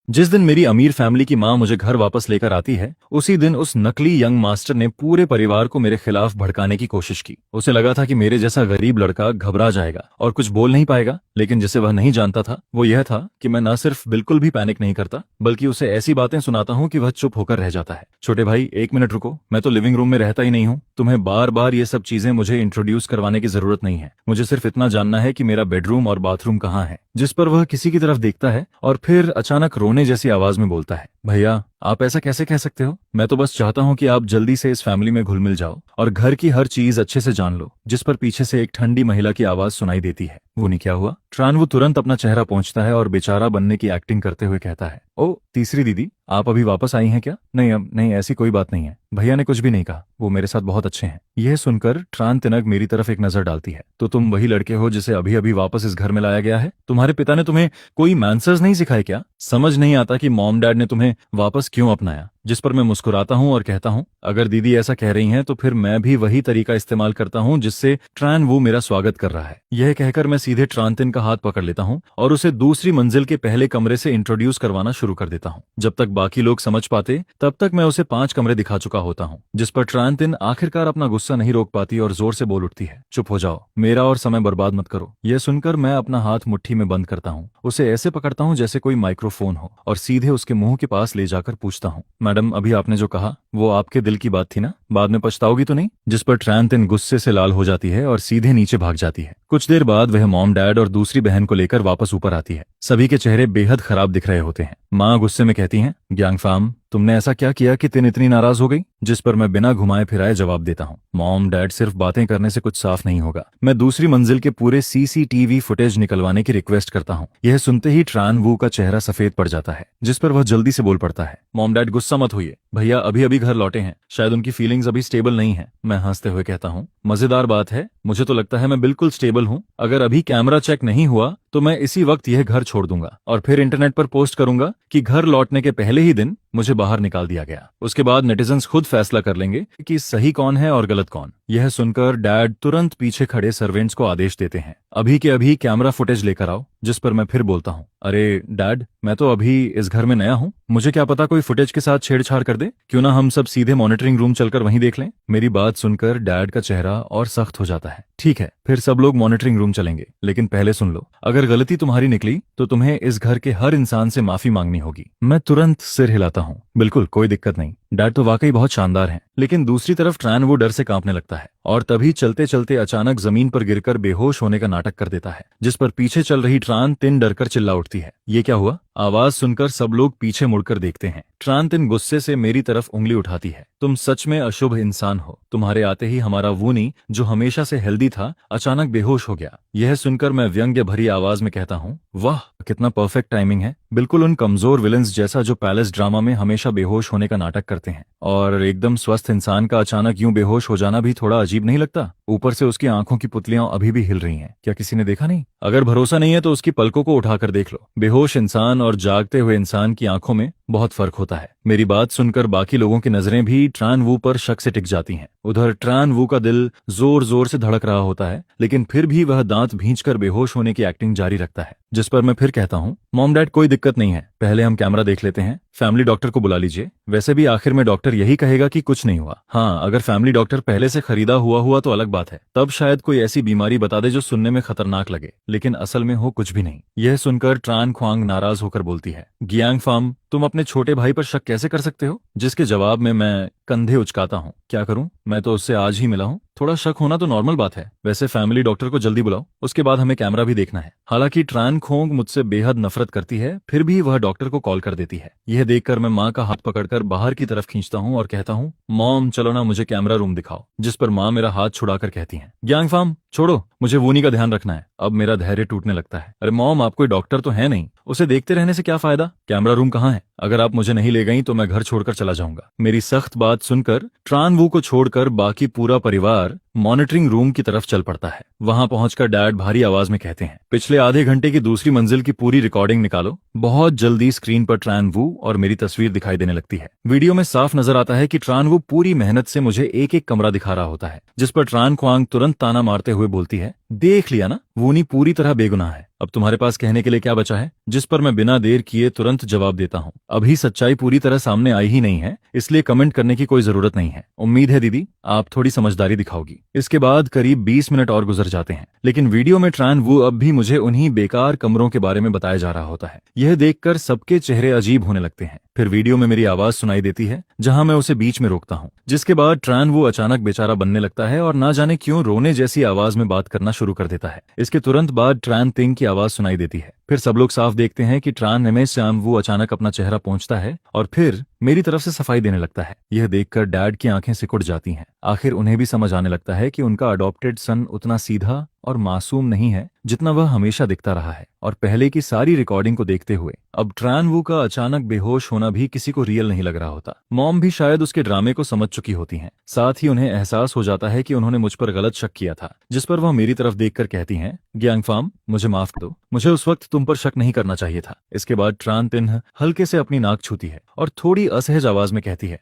जिस दिन मेरी अमीर फैमिली की माँ मुझे घर वापस लेकर आती है, उसी दिन उस नकली यंग मास्टर ने पूरे परिवार को मेरे खिलाफ भड़काने की कोशिश की। उसे लगा था कि मेरे जैसा गरीब लड़का घबरा जाएगा और कुछ बोल नहीं पाएगा, लेकिन जिसे वह नहीं जानता था वो यह था कि मैं न सिर्फ बिल्कुल भी पैनिक नहीं करता, बल्कि उसे ऐसी बातें सुनाता हूँ कि वह चुप होकर रह जाता है। छोटे भाई, एक मिनट रुको, मैं तो लिविंग रूम में रहता ही नहीं हूँ। तुम्हें बार बार ये सब चीजें मुझे इंट्रोड्यूस करवाने की जरूरत नहीं है। मुझे सिर्फ इतना जानना है कि मेरा बेडरूम और बाथरूम कहाँ है। जिस पर वह किसी की तरफ देखता है और फिर अचानक रोने जैसी आवाज में बोलता है, भैया आप ऐसा कैसे कह सकते हो? मैं तो बस चाहता हूँ कि आप जल्दी से इस फैमिली में घुल मिल जाओ और घर की हर चीज अच्छे से जान लो। जिस पर पीछे से एक ठंडी महिला की आवाज सुनाई देती है, वो नहीं क्या हुआ? ट्रानवू तुरंत अपना चेहरा पोंछता है और बेचारा बनने की एक्टिंग करते हुए कहता है, ओ तीसरी दीदी, आप अभी वापस आई हैं क्या? नहीं, अब नहीं, ऐसी कोई बात नहीं है। भैया ने कुछ भी नहीं कहा, वो मेरे साथ बहुत अच्छे हैं। यह सुनकर ट्रान तिनक मेरी तरफ एक नजर डालती है। तो तुम वही लड़के हो जिसे अभी अभी वापस इस घर में लाया गया है? तुम्हारे पिता ने तुम्हें कोई मैनर्स नहीं सिखाए क्या? समझ नहीं आता कि मॉम डैड ने तुम्हें वापस क्यों अपनाया। जिस पर मैं मुस्कुराता हूँ और कहता हूँ, अगर दीदी ऐसा कह रही हैं तो फिर मैं भी वही तरीका इस्तेमाल करता हूँ जिससे ट्रान वो मेरा स्वागत कर रहा है। यह कहकर मैं सीधे ट्रांतिन का हाथ पकड़ लेता हूँ और उसे दूसरी मंजिल के पहले कमरे से इंट्रोड्यूस करवाना शुरू कर देता हूँ। जब तक बाकी लोग समझ पाते तब तक मैं उसे 5 कमरे दिखा चुका होता हूँ। जिस पर ट्रांतिन आखिरकार अपना गुस्सा नहीं रोक पाती और जोर से बोल उठती है, चुप हो जाओ, मेरा और समय बर्बाद मत करो। यह सुनकर मैं अपना हाथ मुट्ठी में बंद करता हूँ, उसे ऐसे पकड़ता हूँ जैसे कोई माइक्रोफोन हो और सीधे उसके मुंह के पास ले जाकर पूछता हूँ, मैडम अभी आपने जो कहा वो आपके दिल की बात थी ना? बाद में पछताओगी तो नहीं? जिस पर ट्रांतिन गुस्से से लाल हो जाती है और सीधे नीचे भाग जाती है। कुछ देर बाद वह मॉम डैड और दूसरी बहन को लेकर वापस ऊपर आती है। सभी के चेहरे बेहद खराब दिख रहे होते हैं। माँ गुस्से में कहती हैं, ग्यांगफाम, तुमने ऐसा क्या किया कि तिन इतनी नाराज हो गई? जिस पर मैं बिना घुमाए फिराए जवाब देता हूँ, मॉम डैड, सिर्फ बातें करने से कुछ साफ नहीं होगा। मैं दूसरी मंजिल के पूरे सीसीटीवी फुटेज निकलवाने की रिक्वेस्ट करता हूँ। यह सुनते ही ट्रान वू का चेहरा सफेद पड़ जाता है, जिस पर वह जल्दी से बोल पड़ता है, मॉम डैड गुस्सा मत होइए, भैया अभी अभी घर लौटे हैं, शायद उनकी फीलिंग्स अभी स्टेबल नहीं है। मैं हंसते हुए कहता हूँ, मजेदार बात है, मुझे तो लगता है मैं बिल्कुल स्टेबल हूँ। अगर अभी कैमरा चेक नहीं हुआ तो मैं इसी वक्त यह घर छोड़ दूंगा और फिर इंटरनेट पर पोस्ट करूंगा कि घर लौटने के पहले ही दिन मुझे बाहर निकाल दिया गया। उसके बाद नेटिजन्स खुद फैसला कर लेंगे कि सही कौन है और गलत कौन। यह सुनकर डैड तुरंत पीछे खड़े सर्वेंट्स को आदेश देते हैं, अभी के अभी कैमरा फुटेज लेकर आओ। जिस पर मैं फिर बोलता हूँ, अरे डैड, मैं तो अभी इस घर में नया हूँ, मुझे क्या पता कोई फुटेज के साथ छेड़छाड़ कर दे। क्यों ना हम सब सीधे मॉनिटरिंग रूम चलकर वहीं देख लें। मेरी बात सुनकर डैड का चेहरा और सख्त हो जाता है। ठीक है, फिर सब लोग मॉनिटरिंग रूम चलेंगे, लेकिन पहले सुन लो, अगर गलती तुम्हारी निकली तो तुम्हें इस घर के हर इंसान से माफी मांगनी होगी। मैं तुरंत सिर हिलाता हूँ, बिल्कुल कोई दिक्कत नहीं, डैड तो वाकई बहुत शानदार हैं। लेकिन दूसरी तरफ ट्रान वो डर से कांपने लगता है और तभी चलते चलते अचानक जमीन पर गिरकर बेहोश होने का नाटक कर देता है। जिस पर पीछे चल रही ट्रान तिन डरकर चिल्ला उठती है, ये क्या हुआ? आवाज सुनकर सब लोग पीछे मुड़कर देखते हैं। ट्रान तिन गुस्से से मेरी तरफ उंगली उठाती है, तुम सच में अशुभ इंसान हो। तुम्हारे आते ही हमारा वूनी, जो हमेशा से हेल्दी था, अचानक बेहोश हो गया। यह सुनकर मैं व्यंग्य भरी आवाज में कहता हूँ, वाह कितना परफेक्ट टाइमिंग है, बिल्कुल उन कमजोर विलन्स जैसा जो पैलेस ड्रामा में हमेशा बेहोश होने का नाटक करते हैं। और एकदम स्वस्थ इंसान का अचानक यूं बेहोश हो जाना भी थोड़ा अजीब नहीं लगता? ऊपर से उसकी आंखों की पुतलियां अभी भी हिल रही हैं, क्या किसी ने देखा नहीं? अगर भरोसा नहीं है तो उसकी पलकों को उठाकर देख लो। बेहोश इंसान और जागते हुए इंसान की आंखों में बहुत फर्क होता है। मेरी बात सुनकर बाकी लोगों की नजरें भी ट्रान वू पर शक से टिक जाती हैं। उधर ट्रान वू का दिल जोर जोर से धड़क रहा होता है, लेकिन फिर भी वह दांत भींचकर बेहोश होने की एक्टिंग जारी रखता है। जिस पर मैं फिर कहता हूँ, मॉम डैड कोई दिक्कत नहीं है, पहले हम कैमरा देख लेते हैं, फैमिली डॉक्टर को बुला लीजिए। वैसे भी आखिर में डॉक्टर यही कहेगा कि कुछ नहीं हुआ। हाँ, अगर फैमिली डॉक्टर पहले से खरीदा हुआ तो अलग बात है, तब शायद कोई ऐसी बीमारी बता दे जो सुनने में खतरनाक लगे, लेकिन असल में हो कुछ भी नहीं। यह सुनकर ट्रान ख्वांग नाराज होकर बोलती है, गियांगफाम, तुम अपने छोटे भाई पर शक कैसे कर सकते हो? जिसके जवाब में मैं कंधे उचकाता हूँ, क्या करूं, मैं तो उससे आज ही मिला हूँ, थोड़ा शक होना तो नॉर्मल बात है। वैसे फैमिली डॉक्टर को जल्दी बुलाओ, उसके बाद हमें कैमरा भी देखना है। हालांकि ट्रान खोंग मुझसे बेहद नफरत करती है, फिर भी वह डॉक्टर को कॉल कर देती है। यह देखकर मैं माँ का हाथ पकड़कर बाहर की तरफ खींचता हूँ और कहता हूँ, मॉम चलो ना, मुझे कैमरा रूम दिखाओ। जिस पर माँ मेरा हाथ छुड़ाकर कहती है, ग्यांगफाम छोड़ो, मुझे वूनी का ध्यान रखना है। अब मेरा धैर्य टूटने लगता है। अरे मॉम, आप कोई डॉक्टर तो है नहीं, उसे देखते रहने से क्या फायदा? कैमरा रूम कहाँ है? अगर आप मुझे नहीं ले गई तो मैं घर छोड़कर चला जाऊंगा। मेरी सख्त बात सुनकर ट्रान वू को छोड़कर बाकी पूरा परिवार मॉनिटरिंग रूम की तरफ चल पड़ता है। वहां पहुंचकर डैड भारी आवाज में कहते हैं, पिछले आधे घंटे की दूसरी मंजिल की पूरी रिकॉर्डिंग निकालो। बहुत जल्दी स्क्रीन पर ट्रान वू और मेरी तस्वीर दिखाई देने लगती है। वीडियो में साफ नजर आता है कि ट्रान वू पूरी मेहनत से मुझे एक एक कमरा दिखा रहा होता है। जिस पर ट्रान ख्वांग तुरंत ताना मारते हुए बोलती है, देख लिया ना, वूनी पूरी तरह बेगुनाह है। अब तुम्हारे पास कहने के लिए क्या बचा है? जिस पर मैं बिना देर किए तुरंत जवाब देता हूँ, अभी सच्चाई पूरी तरह सामने आई ही नहीं है, इसलिए कमेंट करने की कोई जरूरत नहीं है। उम्मीद है दीदी आप थोड़ी समझदारी दिखाओगी। इसके बाद करीब 20 मिनट और गुजर जाते हैं, लेकिन वीडियो में ट्रान वू अब भी मुझे उन्हीं बेकार कमरों के बारे में बताया जा रहा होता है। यह देखकर सबके चेहरे अजीब होने लगते हैं। फिर वीडियो में मेरी आवाज सुनाई देती है, जहां मैं उसे बीच में रोकता हूं। जिसके बाद ट्रान वो अचानक बेचारा बनने लगता है और ना जाने क्यों रोने जैसी आवाज में बात करना शुरू कर देता है। इसके तुरंत बाद ट्रान तिंग की आवाज सुनाई देती है। फिर सब लोग साफ देखते हैं कि ट्रान रमेश श्याम वो अचानक अपना चेहरा पहुंचता है और फिर मेरी तरफ से सफाई देने लगता है। यह देखकर डैड की आंखें सिकुड़ जाती हैं। आखिर उन्हें भी समझ आने लगता है कि उनका अडॉप्टेड सन उतना सीधा और मासूम नहीं है जितना वह हमेशा दिखता रहा है। और पहले की सारी रिकॉर्डिंग को देखते हुए अब ट्रान वू का अचानक बेहोश होना भी किसी को रियल नहीं लग रहा होता। मॉम भी शायद उसके ड्रामे को समझ चुकी होती हैं। साथ ही उन्हें एहसास हो जाता है कि उन्होंने मुझ पर गलत शक किया था, जिस पर वह मेरी तरफ देखकर कहती हैं, ग्यांगफाम मुझे माफ कर दो, मुझे उस वक्त तुम पर शक नहीं करना चाहिए था। इसके बाद ट्रान तिन्ह हल्के से अपनी नाक छूती है और थोड़ी असहज आवाज में कहती है,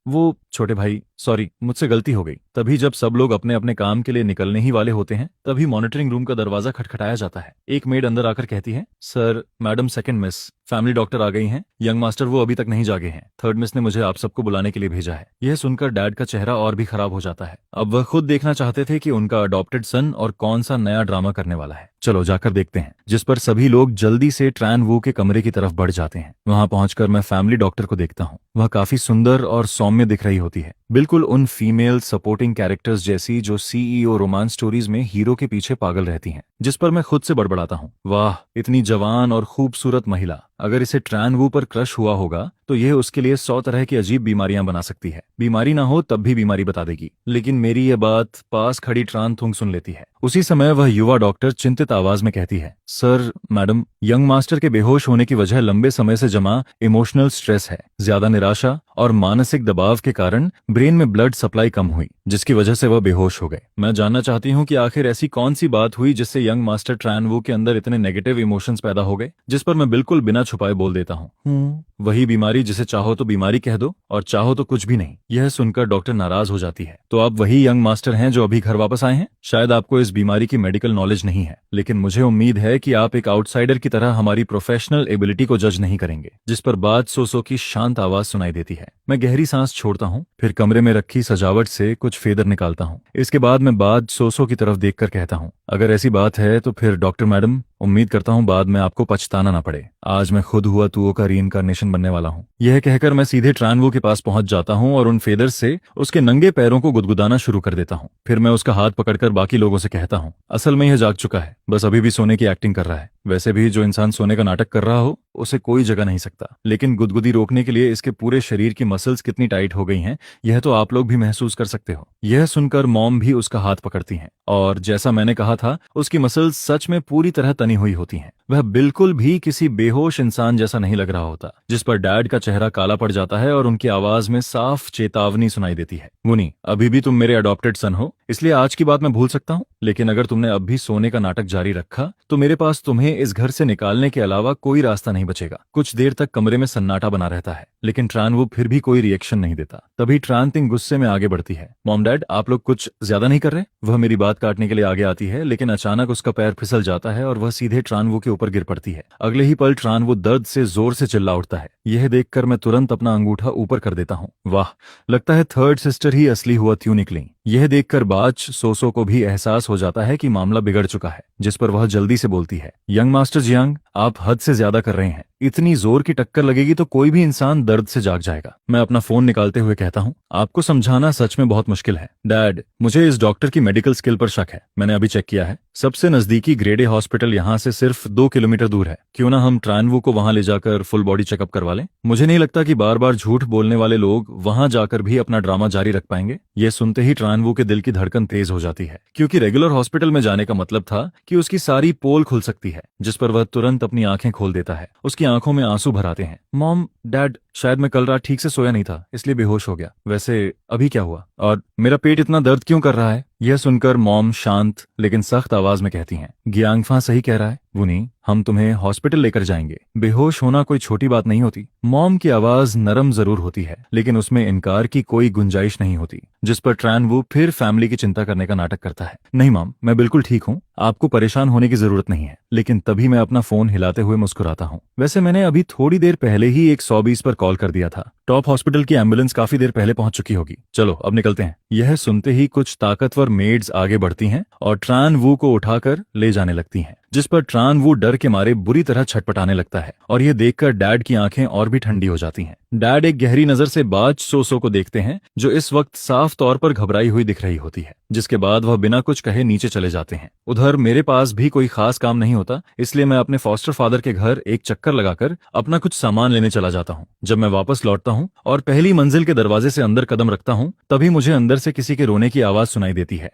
वो छोटे भाई सॉरी, मुझसे गलती हो गई। तभी जब सब लोग अपने अपने काम के लिए निकलने ही वाले होते हैं, तभी मॉनिटरिंग रूम का दरवाजा खटखटाया जाता है। एक मेड अंदर आकर कहती है, sir madam second Miss family doctor आ गई हैं। यंग मास्टर वो अभी तक नहीं जागे हैं। थर्ड मिस ने मुझे आप सबको बुलाने के लिए भेजा है। यह सुनकर डैड का चेहरा और भी खराब हो जाता है। अब वह खुद देखना चाहते थे कि उनका अडॉप्टेड सन और कौन सा नया ड्रामा करने वाला है। चलो जाकर देखते हैं। जिस पर सभी लोग जल्दी से ट्रान वू के कमरे की तरफ बढ़ जाते हैं। वहां पहुंचकर मैं फैमिली डॉक्टर को देखता हूं। वह काफी सुंदर और सौम्य दिख रही होती है, बिल्कुल उन फीमेल सपोर्टिंग कैरेक्टर्स जैसी जो सीईओ रोमांस स्टोरीज में हीरो के पीछे पागल रहती हैं। जिस पर मैं खुद से बड़बड़ाता हूँ, वाह इतनी जवान और खूबसूरत महिला। अगर इसे ट्रान वू पर क्रश हुआ होगा तो यह उसके लिए 100 तरह की अजीब बीमारियां बना सकती है। बीमारी ना हो तब भी बीमारी बता देगी। लेकिन मेरी यह बात पास खड़ी ट्रान थुंग सुन लेती है। उसी समय वह युवा डॉक्टर चिंतित आवाज में कहती है, सर मैडम यंग मास्टर के बेहोश होने की वजह लंबे समय से जमा इमोशनल स्ट्रेस है। ज्यादा निराशा और मानसिक दबाव के कारण ब्रेन में ब्लड सप्लाई कम हुई, जिसकी वजह से वह बेहोश हो गए। मैं जानना चाहती हूँ कि आखिर ऐसी कौन सी बात हुई जिससे यंग मास्टर ट्रान वू के अंदर इतने नेगेटिव इमोशंस पैदा हो गए। जिस पर मैं बिल्कुल बिना छुपाए बोल देता हूँ, वही बीमारी जिसे चाहो तो बीमारी कह दो और चाहो तो कुछ भी नहीं। यह सुनकर डॉक्टर नाराज हो जाती है। तो आप वही यंग मास्टर हैं जो अभी घर वापस आए हैं? शायद आपको इस बीमारी की मेडिकल नॉलेज नहीं है, लेकिन मुझे उम्मीद है कि आप एक आउटसाइडर की तरह हमारी प्रोफेशनल एबिलिटी को जज नहीं करेंगे। जिस पर बात सोसो की शांत आवाज सुनाई देती है। मैं गहरी सांस छोड़ता हूँ, फिर कमरे में रखी सजावट से कुछ फेदर निकालता हूँ। इसके बाद मैं बात सोसो की तरफ देखकर कहता हूँ, अगर ऐसी बात है तो फिर डॉक्टर मैडम उम्मीद करता हूँ बाद में आपको पछताना ना पड़े। आज मैं खुद हुआ तुओ का रीइंकार्नेशन बनने वाला हूँ। यह कहकर मैं सीधे ट्रान वू के पास पहुंच जाता हूँ और उन फेदर से उसके नंगे पैरों को गुदगुदाना शुरू कर देता हूँ। फिर मैं उसका हाथ पकड़कर बाकी लोगों से कहता हूँ, असल में यह जाग चुका है, बस अभी भी सोने की एक्टिंग कर रहा है। वैसे भी जो इंसान सोने का नाटक कर रहा हो उसे कोई जगह नहीं सकता, लेकिन गुदगुदी रोकने के लिए इसके पूरे शरीर की मसल्स कितनी टाइट हो गई हैं यह तो आप लोग भी महसूस कर सकते हो। यह सुनकर मॉम भी उसका हाथ पकड़ती हैं और जैसा मैंने कहा था उसकी मसल्स सच में पूरी तरह तनी हुई होती हैं। वह बिल्कुल भी किसी बेहोश इंसान जैसा नहीं लग रहा होता। जिस पर डैड का चेहरा काला पड़ जाता है और उनकी आवाज में साफ चेतावनी सुनाई देती है, मुनी अभी भी तुम मेरे अडॉप्टेड सन हो, इसलिए आज की बात मैं भूल सकता हूँ, लेकिन अगर तुमने अब भी सोने का नाटक जारी रखा तो मेरे पास तुम्हें इस घर से निकालने के अलावा कोई रास्ता नहीं बचेगा। कुछ देर तक कमरे में सन्नाटा बना रहता है, लेकिन ट्रान वो फिर भी कोई रिएक्शन नहीं देता। तभी ट्रान तिंग गुस्से में आगे बढ़ती है, मॉम डैड आप लोग कुछ ज्यादा नहीं कर रहे? वह मेरी बात काटने के लिए आगे आती है, लेकिन अचानक उसका पैर फिसल जाता है और वह सीधे ट्रान वो के ऊपर गिर पड़ती है। अगले ही पल ट्रान वो दर्द से जोर से चिल्ला उठता है। यह देखकर मैं तुरंत अपना अंगूठा ऊपर कर देता हूँ। वाह, लगता है थर्ड सिस्टर ही असली हुआ त्यों निकली। यह देखकर बाच सोसो को भी एहसास हो जाता है कि मामला बिगड़ चुका है, जिस पर वह जल्दी से बोलती है, यंग मास्टर जियांग आप हद से ज्यादा कर रहे हैं। इतनी जोर की टक्कर लगेगी तो कोई भी इंसान दर्द से जाग जाएगा। मैं अपना फोन निकालते हुए कहता हूँ, आपको समझाना सच में बहुत मुश्किल है डैड, मुझे इस डॉक्टर की मेडिकल स्किल पर शक है। मैंने अभी चेक किया है, सबसे नजदीकी ग्रेड ए हॉस्पिटल यहाँ से सिर्फ 2 किलोमीटर दूर है। क्यों ना हम ट्रान वू को वहां ले जाकर फुल बॉडी चेकअप करवा लें। मुझे नहीं लगता कि बार बार झूठ बोलने वाले लोग वहां जाकर भी अपना ड्रामा जारी रख पाएंगे। यह सुनते ही ट्रान वू के दिल की धड़कन तेज हो जाती है, क्योंकि रेगुलर हॉस्पिटल में जाने का मतलब था कि उसकी सारी पोल खुल सकती है। जिस पर वह तुरंत अपनी आंखें खोल देता है। उसकी आंखों में आंसू भर आते हैं। मॉम डैड शायद मैं कल रात ठीक से सोया नहीं था, इसलिए बेहोश हो गया। वैसे अभी क्या हुआ और मेरा पेट इतना दर्द क्यों कर रहा है? यह सुनकर मॉम शांत लेकिन सख्त आवाज में कहती हैं, ग्यांगफा सही कह रहा है, वुनी, हम तुम्हें हॉस्पिटल लेकर जाएंगे। बेहोश होना कोई छोटी बात नहीं होती। मॉम की आवाज नरम जरूर होती है, लेकिन उसमें इनकार की कोई गुंजाइश नहीं होती, जिस पर ट्रान वू फिर फैमिली की चिंता करने का नाटक करता है। नहीं मॉम, मैं बिल्कुल ठीक हूँ, आपको परेशान होने की जरूरत नहीं है। लेकिन तभी मैं अपना फोन हिलाते हुए मुस्कुराता हूँ। वैसे मैंने अभी थोड़ी देर पहले ही एक 120 पर कॉल कर दिया था। टॉप हॉस्पिटल की एम्बुलेंस काफी देर पहले पहुंच चुकी होगी। चलो अब निकलते हैं। यह सुनते ही कुछ ताकतवर मेड्स आगे बढ़ती हैं और ट्रान वू को उठाकर ले जाने लगती हैं, जिस पर ट्रान वू डर के मारे बुरी तरह छटपटाने लगता है और यह देखकर डैड की आंखें और भी ठंडी हो जाती हैं। डैड एक गहरी नजर से बाज सोसो को देखते हैं, जो इस वक्त साफ तौर पर घबराई हुई दिख रही होती है, जिसके बाद वह बिना कुछ कहे नीचे चले जाते हैं। उधर मेरे पास भी कोई खास काम नहीं होता, इसलिए मैं अपने फॉस्टर फादर के घर एक चक्कर लगाकर अपना कुछ सामान लेने चला जाता हूँ। जब मैं वापस लौटता हूँ और पहली मंजिल के दरवाजे से अंदर कदम रखता हूँ, तभी मुझे अंदर से किसी के रोने की आवाज सुनाई देती है।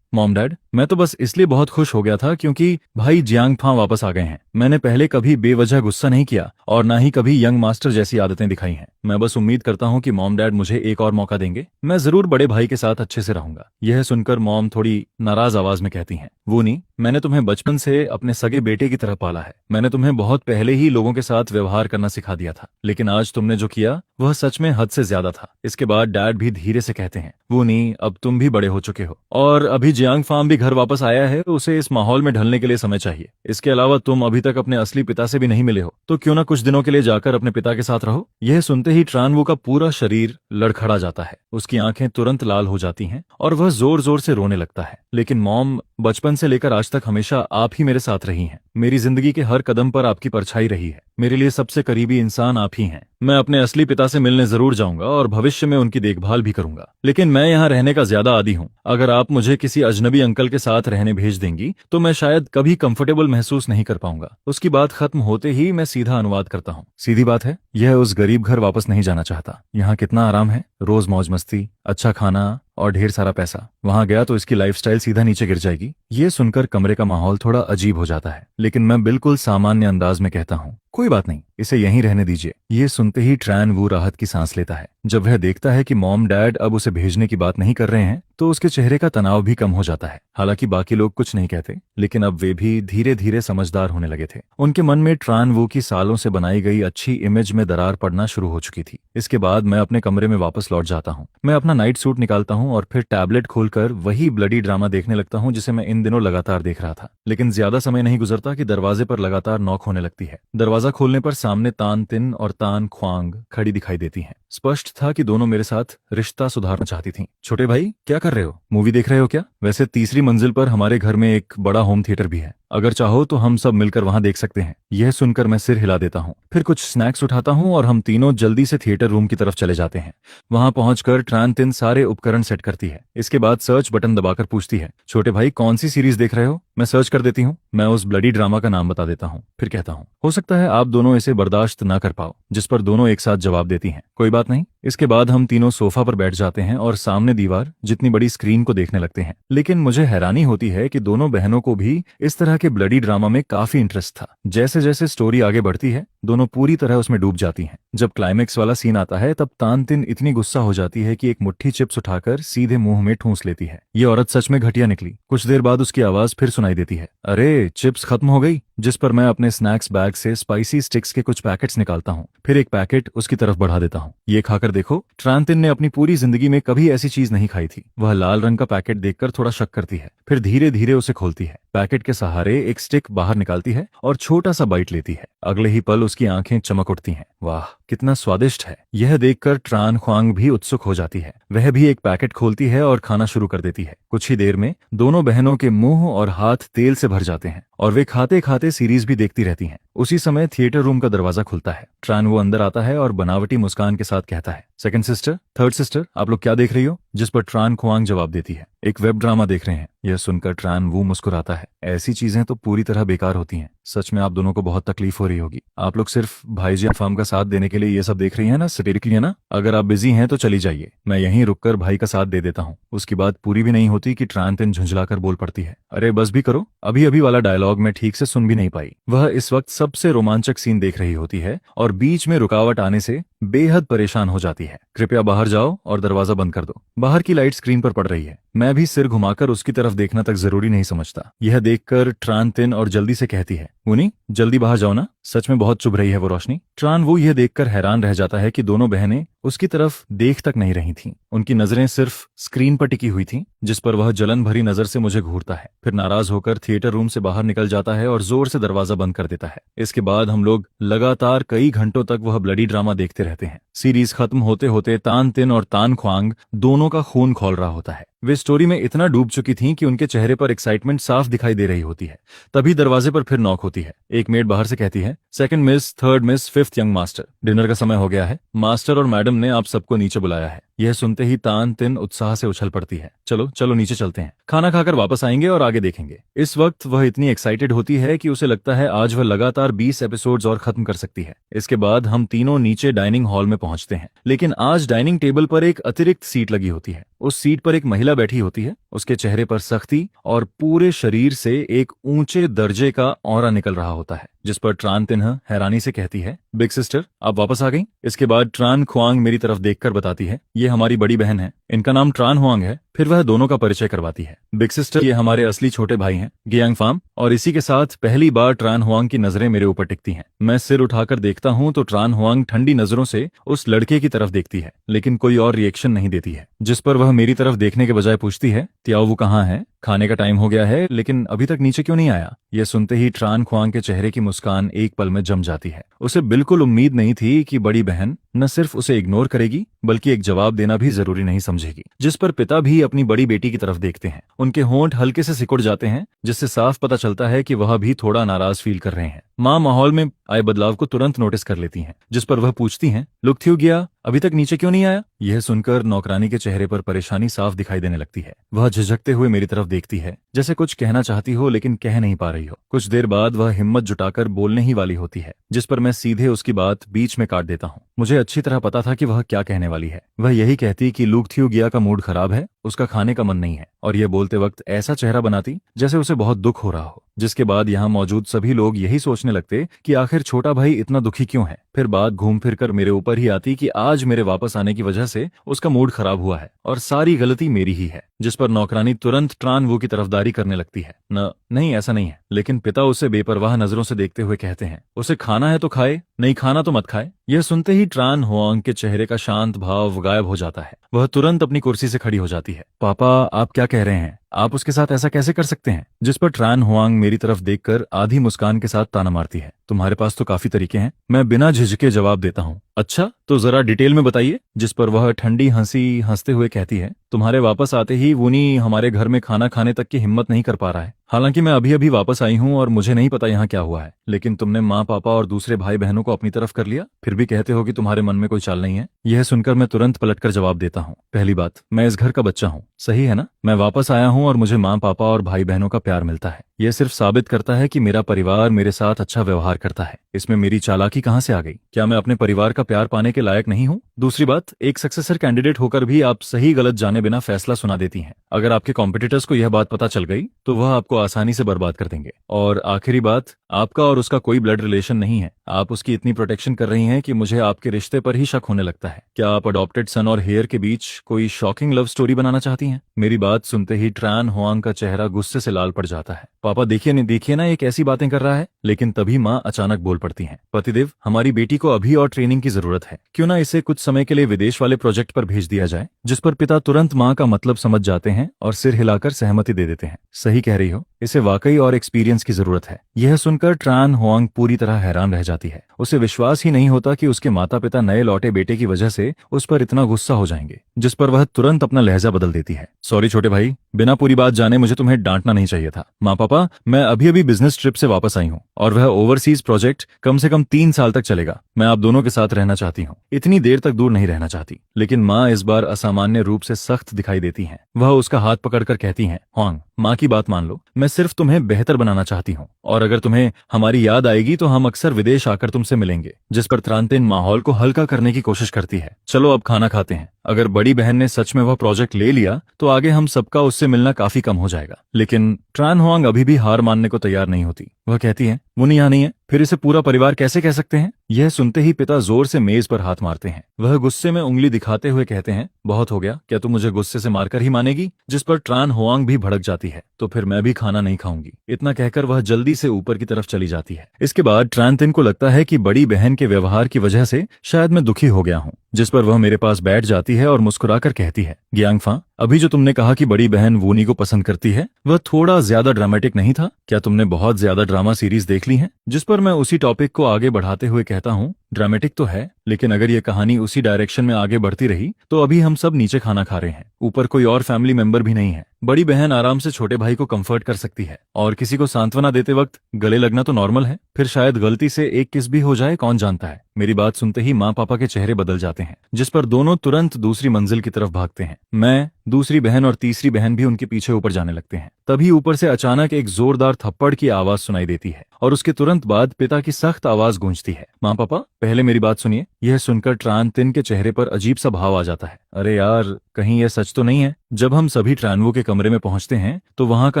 मॉम डैड, मैं तो बस इसलिए बहुत खुश हो गया था क्योंकि भाई जियांग फा वापस आ गए हैं। मैंने पहले कभी बेवजह गुस्सा नहीं किया और ना ही कभी यंग मास्टर जैसी आदतें दिखाई हैं। मैं बस उम्मीद करता हूँ कि मॉम डैड मुझे एक और मौका देंगे। मैं जरूर बड़े भाई के साथ अच्छे से रहूंगा। यह सुनकर मॉम थोड़ी नाराज आवाज में कहती हैं, वूनी, मैंने तुम्हें बचपन से अपने सगे बेटे की तरह पाला है। मैंने तुम्हें बहुत पहले ही लोगों के साथ व्यवहार करना सिखा दिया था, लेकिन आज तुमने जो किया वह सच में हद से ज्यादा था। इसके बाद डैड भी धीरे से कहते हैं, वूनी, अब तुम भी बड़े हो चुके हो और अभी जियांग फार्म भी घर वापस आया है, तो उसे इस माहौल में ढलने के लिए समय चाहिए। इसके अलावा तुम अभी तक अपने असली पिता से भी नहीं मिले हो, तो क्यों ना कुछ दिनों के लिए जाकर अपने पिता के साथ रहो। यह सुनते ही ट्रान वू का पूरा शरीर लड़खड़ा जाता है। उसकी आंखें तुरंत लाल हो जाती हैं और वह जोर जोर से रोने लगता है। लेकिन मॉम, बचपन से लेकर आज तक हमेशा आप ही मेरे साथ रही हैं। मेरी जिंदगी के हर कदम पर आपकी परछाई रही है। मेरे लिए सबसे करीबी इंसान आप ही हैं। मैं अपने असली पिता से मिलने जरूर जाऊंगा और भविष्य में उनकी देखभाल भी करूंगा, लेकिन मैं यहाँ रहने का ज्यादा आदी हूँ। अगर आप मुझे किसी अजनबी अंकल के साथ रहने भेज देंगी तो मैं शायद कभी कंफर्टेबल महसूस नहीं कर पाऊंगा। उसकी बात खत्म होते ही मैं सीधा अनुवाद करता हूँ। सीधी बात है, यह उस गरीब घर वापस नहीं जाना चाहता। यहाँ कितना आराम है, रोज मौज मस्ती, अच्छा खाना और ढेर सारा पैसा। वहां गया तो इसकी लाइफस्टाइल सीधा नीचे गिर जाएगी। ये सुनकर कमरे का माहौल थोड़ा अजीब हो जाता है, लेकिन मैं बिल्कुल सामान्य अंदाज में कहता हूँ, कोई बात नहीं, इसे यहीं रहने दीजिए। ये सुनते ही ट्रान वू राहत की सांस लेता है। जब वह देखता है कि मॉम डैड अब उसे भेजने की बात नहीं कर रहे हैं, तो उसके चेहरे का तनाव भी कम हो जाता है। हालांकि बाकी लोग कुछ नहीं कहते, लेकिन अब वे भी धीरे धीरे समझदार होने लगे थे। उनके मन में ट्रान वू की सालों से बनाई गई अच्छी इमेज में दरार पड़ना शुरू हो चुकी थी। इसके बाद मैं अपने कमरे में वापस लौट जाता हूँ। मैं अपना नाइट सूट निकालता हूँ और फिर टैबलेट खोलकर वही ब्लडी ड्रामा देखने लगता हूँ जिसे मैं इन दिनों लगातार देख रहा था। लेकिन ज्यादा समय नहीं गुजरता कि दरवाजे पर लगातार नॉक होने लगती है। दरवाजा खोलने पर सामने तान तिन और तान ख्वांग खड़ी दिखाई देती हैं। स्पष्ट था कि दोनों मेरे साथ रिश्ता सुधारना चाहती थीं। छोटे भाई, क्या कर रहे हो? मूवी देख रहे हो क्या? वैसे तीसरी मंजिल पर हमारे घर में एक बड़ा होम थिएटर भी है, अगर चाहो तो हम सब मिलकर वहां देख सकते हैं। यह सुनकर मैं सिर हिला देता हूँ। फिर कुछ स्नैक्स उठाता हूँ और हम तीनों जल्दी से थिएटर रूम की तरफ चले जाते हैं। वहां पहुंचकर ट्रान तिन सारे उपकरण सेट करती है। इसके बाद सर्च बटन दबाकर पूछती है, छोटे भाई, कौन सी सीरीज देख रहे हो? मैं सर्च कर देती हूँ। मैं उस ब्लडी ड्रामा का नाम बता देता हूँ, फिर कहता हूँ, हो सकता है आप दोनों इसे बर्दाश्त ना कर पाओ। जिस पर दोनों एक साथ जवाब देती हैं, कोई बात नहीं। इसके बाद हम तीनों सोफा पर बैठ जाते हैं और सामने दीवार जितनी बड़ी स्क्रीन को देखने लगते हैं। लेकिन मुझे हैरानी होती है कि दोनों बहनों को भी इस तरह के ब्लडी ड्रामा में काफी इंटरेस्ट था। जैसे जैसे स्टोरी आगे बढ़ती है, दोनों पूरी तरह उसमें डूब जाती हैं। जब क्लाइमेक्स वाला सीन आता है, तब तान तिन इतनी गुस्सा हो जाती है कि एक मुट्ठी चिप्स उठाकर सीधे मुंह में ठूंस लेती है। ये औरत सच में घटिया निकली। कुछ देर बाद उसकी आवाज फिर सुनाई देती है, अरे चिप्स खत्म हो गई। जिस पर मैं अपने स्नैक्स बैग से स्पाइसी स्टिक्स के कुछ पैकेट्स निकालता हूँ, फिर एक पैकेट उसकी तरफ बढ़ा देता हूँ। ये खाकर देखो। ट्रान तिन ने अपनी पूरी जिंदगी में कभी ऐसी चीज नहीं खाई थी। वह लाल रंग का पैकेट देखकर थोड़ा शक करती है, फिर धीरे धीरे उसे खोलती है। पैकेट के सहारे एक स्टिक बाहर निकालती है और छोटा सा बाइट लेती है। अगले ही पल उसकी आंखें चमक उठती हैं। वाह, कितना स्वादिष्ट है। यह देखकर ट्रान ख्वांग भी उत्सुक हो जाती है। वह भी एक पैकेट खोलती है और खाना शुरू कर देती है। कुछ ही देर में दोनों बहनों के मुंह और हाथ तेल से भर जाते हैं और वे खाते खाते सीरीज भी देखती रहती हैं। उसी समय थिएटर रूम का दरवाजा खुलता है। ट्रान वो अंदर आता है और बनावटी मुस्कान के साथ कहता है, सेकंड सिस्टर, थर्ड सिस्टर, आप लोग क्या देख रही हो? जिस पर ट्रान ख्वांग जवाब देती है, एक वेब ड्रामा देख रहे हैं। यह सुनकर ट्रान वू मुस्कुराता है। ऐसी चीजें तो पूरी तरह बेकार होती हैं। सच में आप दोनों को बहुत तकलीफ हो रही होगी। आप लोग सिर्फ भाईजान फार्म का साथ देने के लिए ये सब देख रही हैं ना, सैटिरिकली है ना? अगर आप बिजी हैं तो चली जाइए, मैं यहीं रुककर भाई का साथ दे देता हूँ। उसकी बात पूरी भी नहीं होती कि ट्रान तिन झुंझलाकर बोल पड़ती है, अरे बस भी करो, अभी अभी वाला डायलॉग मैं ठीक से सुन भी नहीं पाई। वह इस वक्त सबसे रोमांचक सीन देख रही होती है और बीच में रुकावट आने से बेहद परेशान हो जाती है। कृपया बाहर जाओ और दरवाजा बंद कर दो। बाहर की लाइट स्क्रीन पर पड़ रही है। मैं भी सिर घुमाकर उसकी तरफ देखना तक जरूरी नहीं समझता। यह देखकर ट्रान तिन और जल्दी से कहती है, मुनी जल्दी बाहर जाओ ना, सच में बहुत चुभ रही है वो रोशनी। ट्रान वो यह देखकर हैरान रह जाता है कि दोनों बहनें उसकी तरफ देख तक नहीं रही थीं। उनकी नजरें सिर्फ स्क्रीन पर टिकी हुई थीं, जिस पर वह जलन भरी नजर से मुझे घूरता है। फिर नाराज होकर थिएटर रूम से बाहर निकल जाता है और जोर से दरवाजा बंद कर देता है। इसके बाद हम लोग लगातार कई घंटों तक वह ब्लडी ड्रामा देखते रहते हैं। सीरीज खत्म होते होते तान तिन और तान ख्वांग दोनों का खून खौल रहा होता है। वे स्टोरी में इतना डूब चुकी थीं कि उनके चेहरे पर एक्साइटमेंट साफ दिखाई दे रही होती है। तभी दरवाजे पर फिर नॉक होती है। एक मेड बाहर से कहती है, second miss, third miss, fifth young master, dinner का समय हो गया है। मास्टर और मैडम ने आप सबको नीचे बुलाया है। यह सुनते ही तान तिन उत्साह से उछल पड़ती है। चलो चलो नीचे चलते हैं, खाना खाकर वापस आएंगे और आगे देखेंगे। इस वक्त वह इतनी एक्साइटेड होती है कि उसे लगता है आज वह लगातार 20 एपिसोड्स और खत्म कर सकती है। इसके बाद हम तीनों नीचे डाइनिंग हॉल में पहुंचते हैं, लेकिन आज डाइनिंग टेबल पर एक अतिरिक्त सीट लगी होती है। उस सीट पर एक महिला बैठी होती है। उसके चेहरे पर सख्ती और पूरे शरीर से एक ऊंचे दर्जे का ऑरा निकल रहा होता है, जिस पर ट्रान तिन्ह हैरानी से कहती है, बिग सिस्टर आप वापस आ गई। इसके बाद ट्रान ख्वांग मेरी तरफ देखकर बताती है, ये हमारी बड़ी बहन है, इनका नाम ट्रान हुआंग है। फिर वह दोनों का परिचय करवाती है। बिग सिस्टर ये हमारे असली छोटे भाई हैं, गियांग फार्म। और इसी के साथ पहली बार ट्रान हुआंग की नजरें मेरे ऊपर टिकती हैं। मैं सिर उठाकर देखता हूं तो ट्रान हुआंग ठंडी नजरों से उस लड़के की तरफ देखती है, लेकिन कोई और रिएक्शन नहीं देती है। जिस पर वह मेरी तरफ देखने के बजाय पूछती है, त्याओ कहाँ है? खाने का टाइम हो गया है, लेकिन अभी तक नीचे क्यों नहीं आया? यह सुनते ही ट्रान ख्वांग के चेहरे की मुस्कान एक पल में जम जाती है। उसे बिल्कुल उम्मीद नहीं थी कि बड़ी बहन न सिर्फ उसे इग्नोर करेगी, बल्कि एक जवाब देना भी जरूरी नहीं समझेगी। जिस पर पिता भी अपनी बड़ी बेटी की तरफ देखते हैं। उनके होंठ हल्के से सिकुड़ जाते हैं, जिससे साफ पता चलता है कि वह भी थोड़ा नाराज फील कर रहे हैं। माँ माहौल में आए बदलाव को तुरंत नोटिस कर लेती हैं, जिस पर वह पूछती हैं, लुक थ्यू गया, अभी तक नीचे क्यों नहीं आया? यह सुनकर नौकरानी के चेहरे पर परेशानी साफ दिखाई देने लगती है। वह झिझकते हुए मेरी तरफ देखती है, जैसे कुछ कहना चाहती हो लेकिन कह नहीं पा रही हो। कुछ देर बाद वह हिम्मत जुटाकर बोलने ही वाली होती है, जिस पर मैं सीधे उसकी बात बीच में काट देता हूँ। मुझे अच्छी तरह पता था कि वह क्या कहने वाली है। वह यही कहती कि लुक थ्यू गया का मूड खराब है, उसका खाने का मन नहीं है, और यह बोलते वक्त ऐसा चेहरा बनाती जैसे उसे बहुत दुख हो रहा हो। जिसके बाद यहाँ मौजूद सभी लोग यही सोचने लगते कि आखिर छोटा भाई इतना दुखी क्यों है। फिर बात घूम फिर कर मेरे ऊपर ही आती कि आज मेरे वापस आने की वजह से उसका मूड खराब हुआ है और सारी गलती मेरी ही है। जिस पर नौकरानी तुरंत ट्रान वो की तरफदारी करने लगती है। नहीं ऐसा नहीं है। लेकिन पिता उसे बेपरवाह नजरों से देखते हुए कहते हैं, उसे खाना है तो खाए, नहीं खाना तो मत खाए। यह सुनते ही ट्रान हुआंग के चेहरे का शांत भाव गायब हो जाता है। वह तुरंत अपनी कुर्सी से खड़ी हो जाती है। पापा आप क्या कह रहे हैं? आप उसके साथ ऐसा कैसे कर सकते हैं? जिस पर ट्रान हुआंग मेरी तरफ देखकर आधी मुस्कान के साथ ताना मारती है। तुम्हारे पास तो काफी तरीके हैं। मैं बिना झिझके जवाब देता हूँ, अच्छा तो जरा डिटेल में बताइए। जिस पर वह ठंडी हंसी हंसते हुए कहती है, तुम्हारे वापस आते ही वुनी हमारे घर में खाना खाने तक की हिम्मत नहीं कर पा रहा है। हालांकि मैं अभी अभी वापस आई हूँ और मुझे नहीं पता यहाँ क्या हुआ है, लेकिन तुमने माँ पापा और दूसरे भाई बहनों को अपनी तरफ कर लिया, फिर भी कहते हो कि तुम्हारे मन में कोई चाल नहीं है। यह सुनकर मैं तुरंत पलटकर जवाब देता हूँ, पहली बात मैं इस घर का बच्चा हूँ, सही है ना? मैं वापस आया हूँ और मुझे माँ पापा और भाई बहनों का प्यार मिलता है। यह सिर्फ साबित करता है कि मेरा परिवार मेरे साथ अच्छा व्यवहार करता है। इसमें मेरी चालाकी कहाँ से आ गई? क्या मैं अपने परिवार का प्यार पाने के लायक नहीं हूँ? दूसरी बात, एक सक्सेसर कैंडिडेट होकर भी आप सही गलत जाने बिना फैसला सुना देती हैं। अगर आपके कॉम्पिटिटर्स को यह बात पता चल गई तो वह आपको आसानी से बर्बाद कर देंगे। और आखिरी बात, आपका और उसका कोई ब्लड रिलेशन नहीं है। आप उसकी इतनी प्रोटेक्शन कर रही हैं कि मुझे आपके रिश्ते पर ही शक होने लगता है। क्या आप अडॉप्टेड सन और हेयर के बीच कोई शॉकिंग लव स्टोरी बनाना चाहती हैं? मेरी बात सुनते ही ट्रान हुआंग का चेहरा गुस्से से लाल पड़ जाता है। पापा देखिए ना, ये कैसी बातें कर रहा है। लेकिन तभी माँ अचानक बोल पड़ती हैं, पतिदेव हमारी बेटी को अभी और ट्रेनिंग की जरूरत है, क्यों ना इसे कुछ समय के लिए विदेश वाले प्रोजेक्ट पर भेज दिया जाए। जिस पर पिता तुरंत माँ का मतलब समझ जाते हैं और सिर हिलाकर सहमति दे देते हैं। सही कह रही हो, इसे वाकई और एक्सपीरियंस की जरूरत है। यह सुनकर ट्रान हुआंग पूरी तरह हैरान रह जाती है। उसे विश्वास ही नहीं होता कि उसके माता पिता नए लौटे बेटे की वजह से उस पर इतना गुस्सा हो जाएंगे। जिस पर वह तुरंत अपना लहजा बदल देती है, सॉरी छोटे भाई, बिना पूरी बात जाने मुझे तुम्हें डांटना नहीं चाहिए था। माँ पापा मैं अभी अभी बिजनेस ट्रिप से वापस आई हूँ और वह ओवरसीज प्रोजेक्ट कम से कम 3 साल तक चलेगा। मैं आप दोनों के साथ रहना चाहती हूँ, इतनी देर तक दूर नहीं रहना चाहती। लेकिन माँ इस बार असामान्य रूप से सख्त दिखाई देती हैं। वह उसका हाथ पकड़कर कहती हैं, हुआंग माँ की बात मान लो, मैं सिर्फ तुम्हें बेहतर बनाना चाहती हूँ और अगर तुम्हें हमारी याद आएगी तो हम अक्सर विदेश आकर तुमसे मिलेंगे। जिस पर त्रांतिन माहौल को हल्का करने की कोशिश करती है, चलो अब खाना खाते हैं। अगर बड़ी बहन ने सच में वह प्रोजेक्ट ले लिया तो आगे हम सबका उससे मिलना काफी कम हो जाएगा। लेकिन ट्रान हुआंग अभी भी हार मानने को तैयार नहीं होती। वह कहती है, मुनी यहाँ नहीं है, फिर इसे पूरा परिवार कैसे कह सकते हैं? यह सुनते ही पिता जोर से मेज पर हाथ मारते हैं। वह गुस्से में उंगली दिखाते हुए कहते हैं, बहुत हो गया, क्या तू मुझे गुस्से से मारकर ही मानेगी? जिस पर ट्रान होआंग भी भड़क जाती है, तो फिर मैं भी खाना नहीं खाऊंगी। इतना कहकर वह जल्दी से ऊपर की तरफ चली जाती है। इसके बाद ट्रान तिन को लगता है कि बड़ी बहन के व्यवहार की वजह से शायद मैं दुखी हो गया हूँ, जिस पर वह मेरे पास बैठ जाती है और मुस्कुराकर कहती है, गियांगफा, अभी जो तुमने कहा कि बड़ी बहन वूनी को पसंद करती है, वह थोड़ा ज्यादा ड्रामेटिक नहीं था? क्या तुमने बहुत ज्यादा ड्रामा सीरीज देख ली है? जिस पर मैं उसी टॉपिक को आगे बढ़ाते हुए कहता हूँ, ड्रामेटिक तो है, लेकिन अगर ये कहानी उसी डायरेक्शन में आगे बढ़ती रही तो अभी हम सब नीचे खाना खा रहे हैं, ऊपर कोई और फैमिली मेंबर भी नहीं है। बड़ी बहन आराम से छोटे भाई को कंफर्ट कर सकती है, और किसी को सांत्वना देते वक्त गले लगना तो नॉर्मल है, फिर शायद गलती से एक किस भी हो जाए, कौन जानता है। मेरी बात सुनते ही माँ पापा के चेहरे बदल जाते हैं, जिस पर दोनों तुरंत दूसरी मंजिल की तरफ भागते हैं। मैं, दूसरी बहन और तीसरी बहन भी उनके पीछे ऊपर जाने लगते हैं। तभी ऊपर से अचानक एक जोरदार थप्पड़ की आवाज सुनाई देती है, और उसके तुरंत बाद पिता की सख्त आवाज गूंजती है, माँ पापा, पहले मेरी बात सुनिए। यह सुनकर ट्रान तिन के चेहरे पर अजीब सा भाव आ जाता है। अरे यार, कहीं यह सच तो नहीं है? जब हम सभी ट्रानवू के कमरे में पहुंचते हैं तो वहां का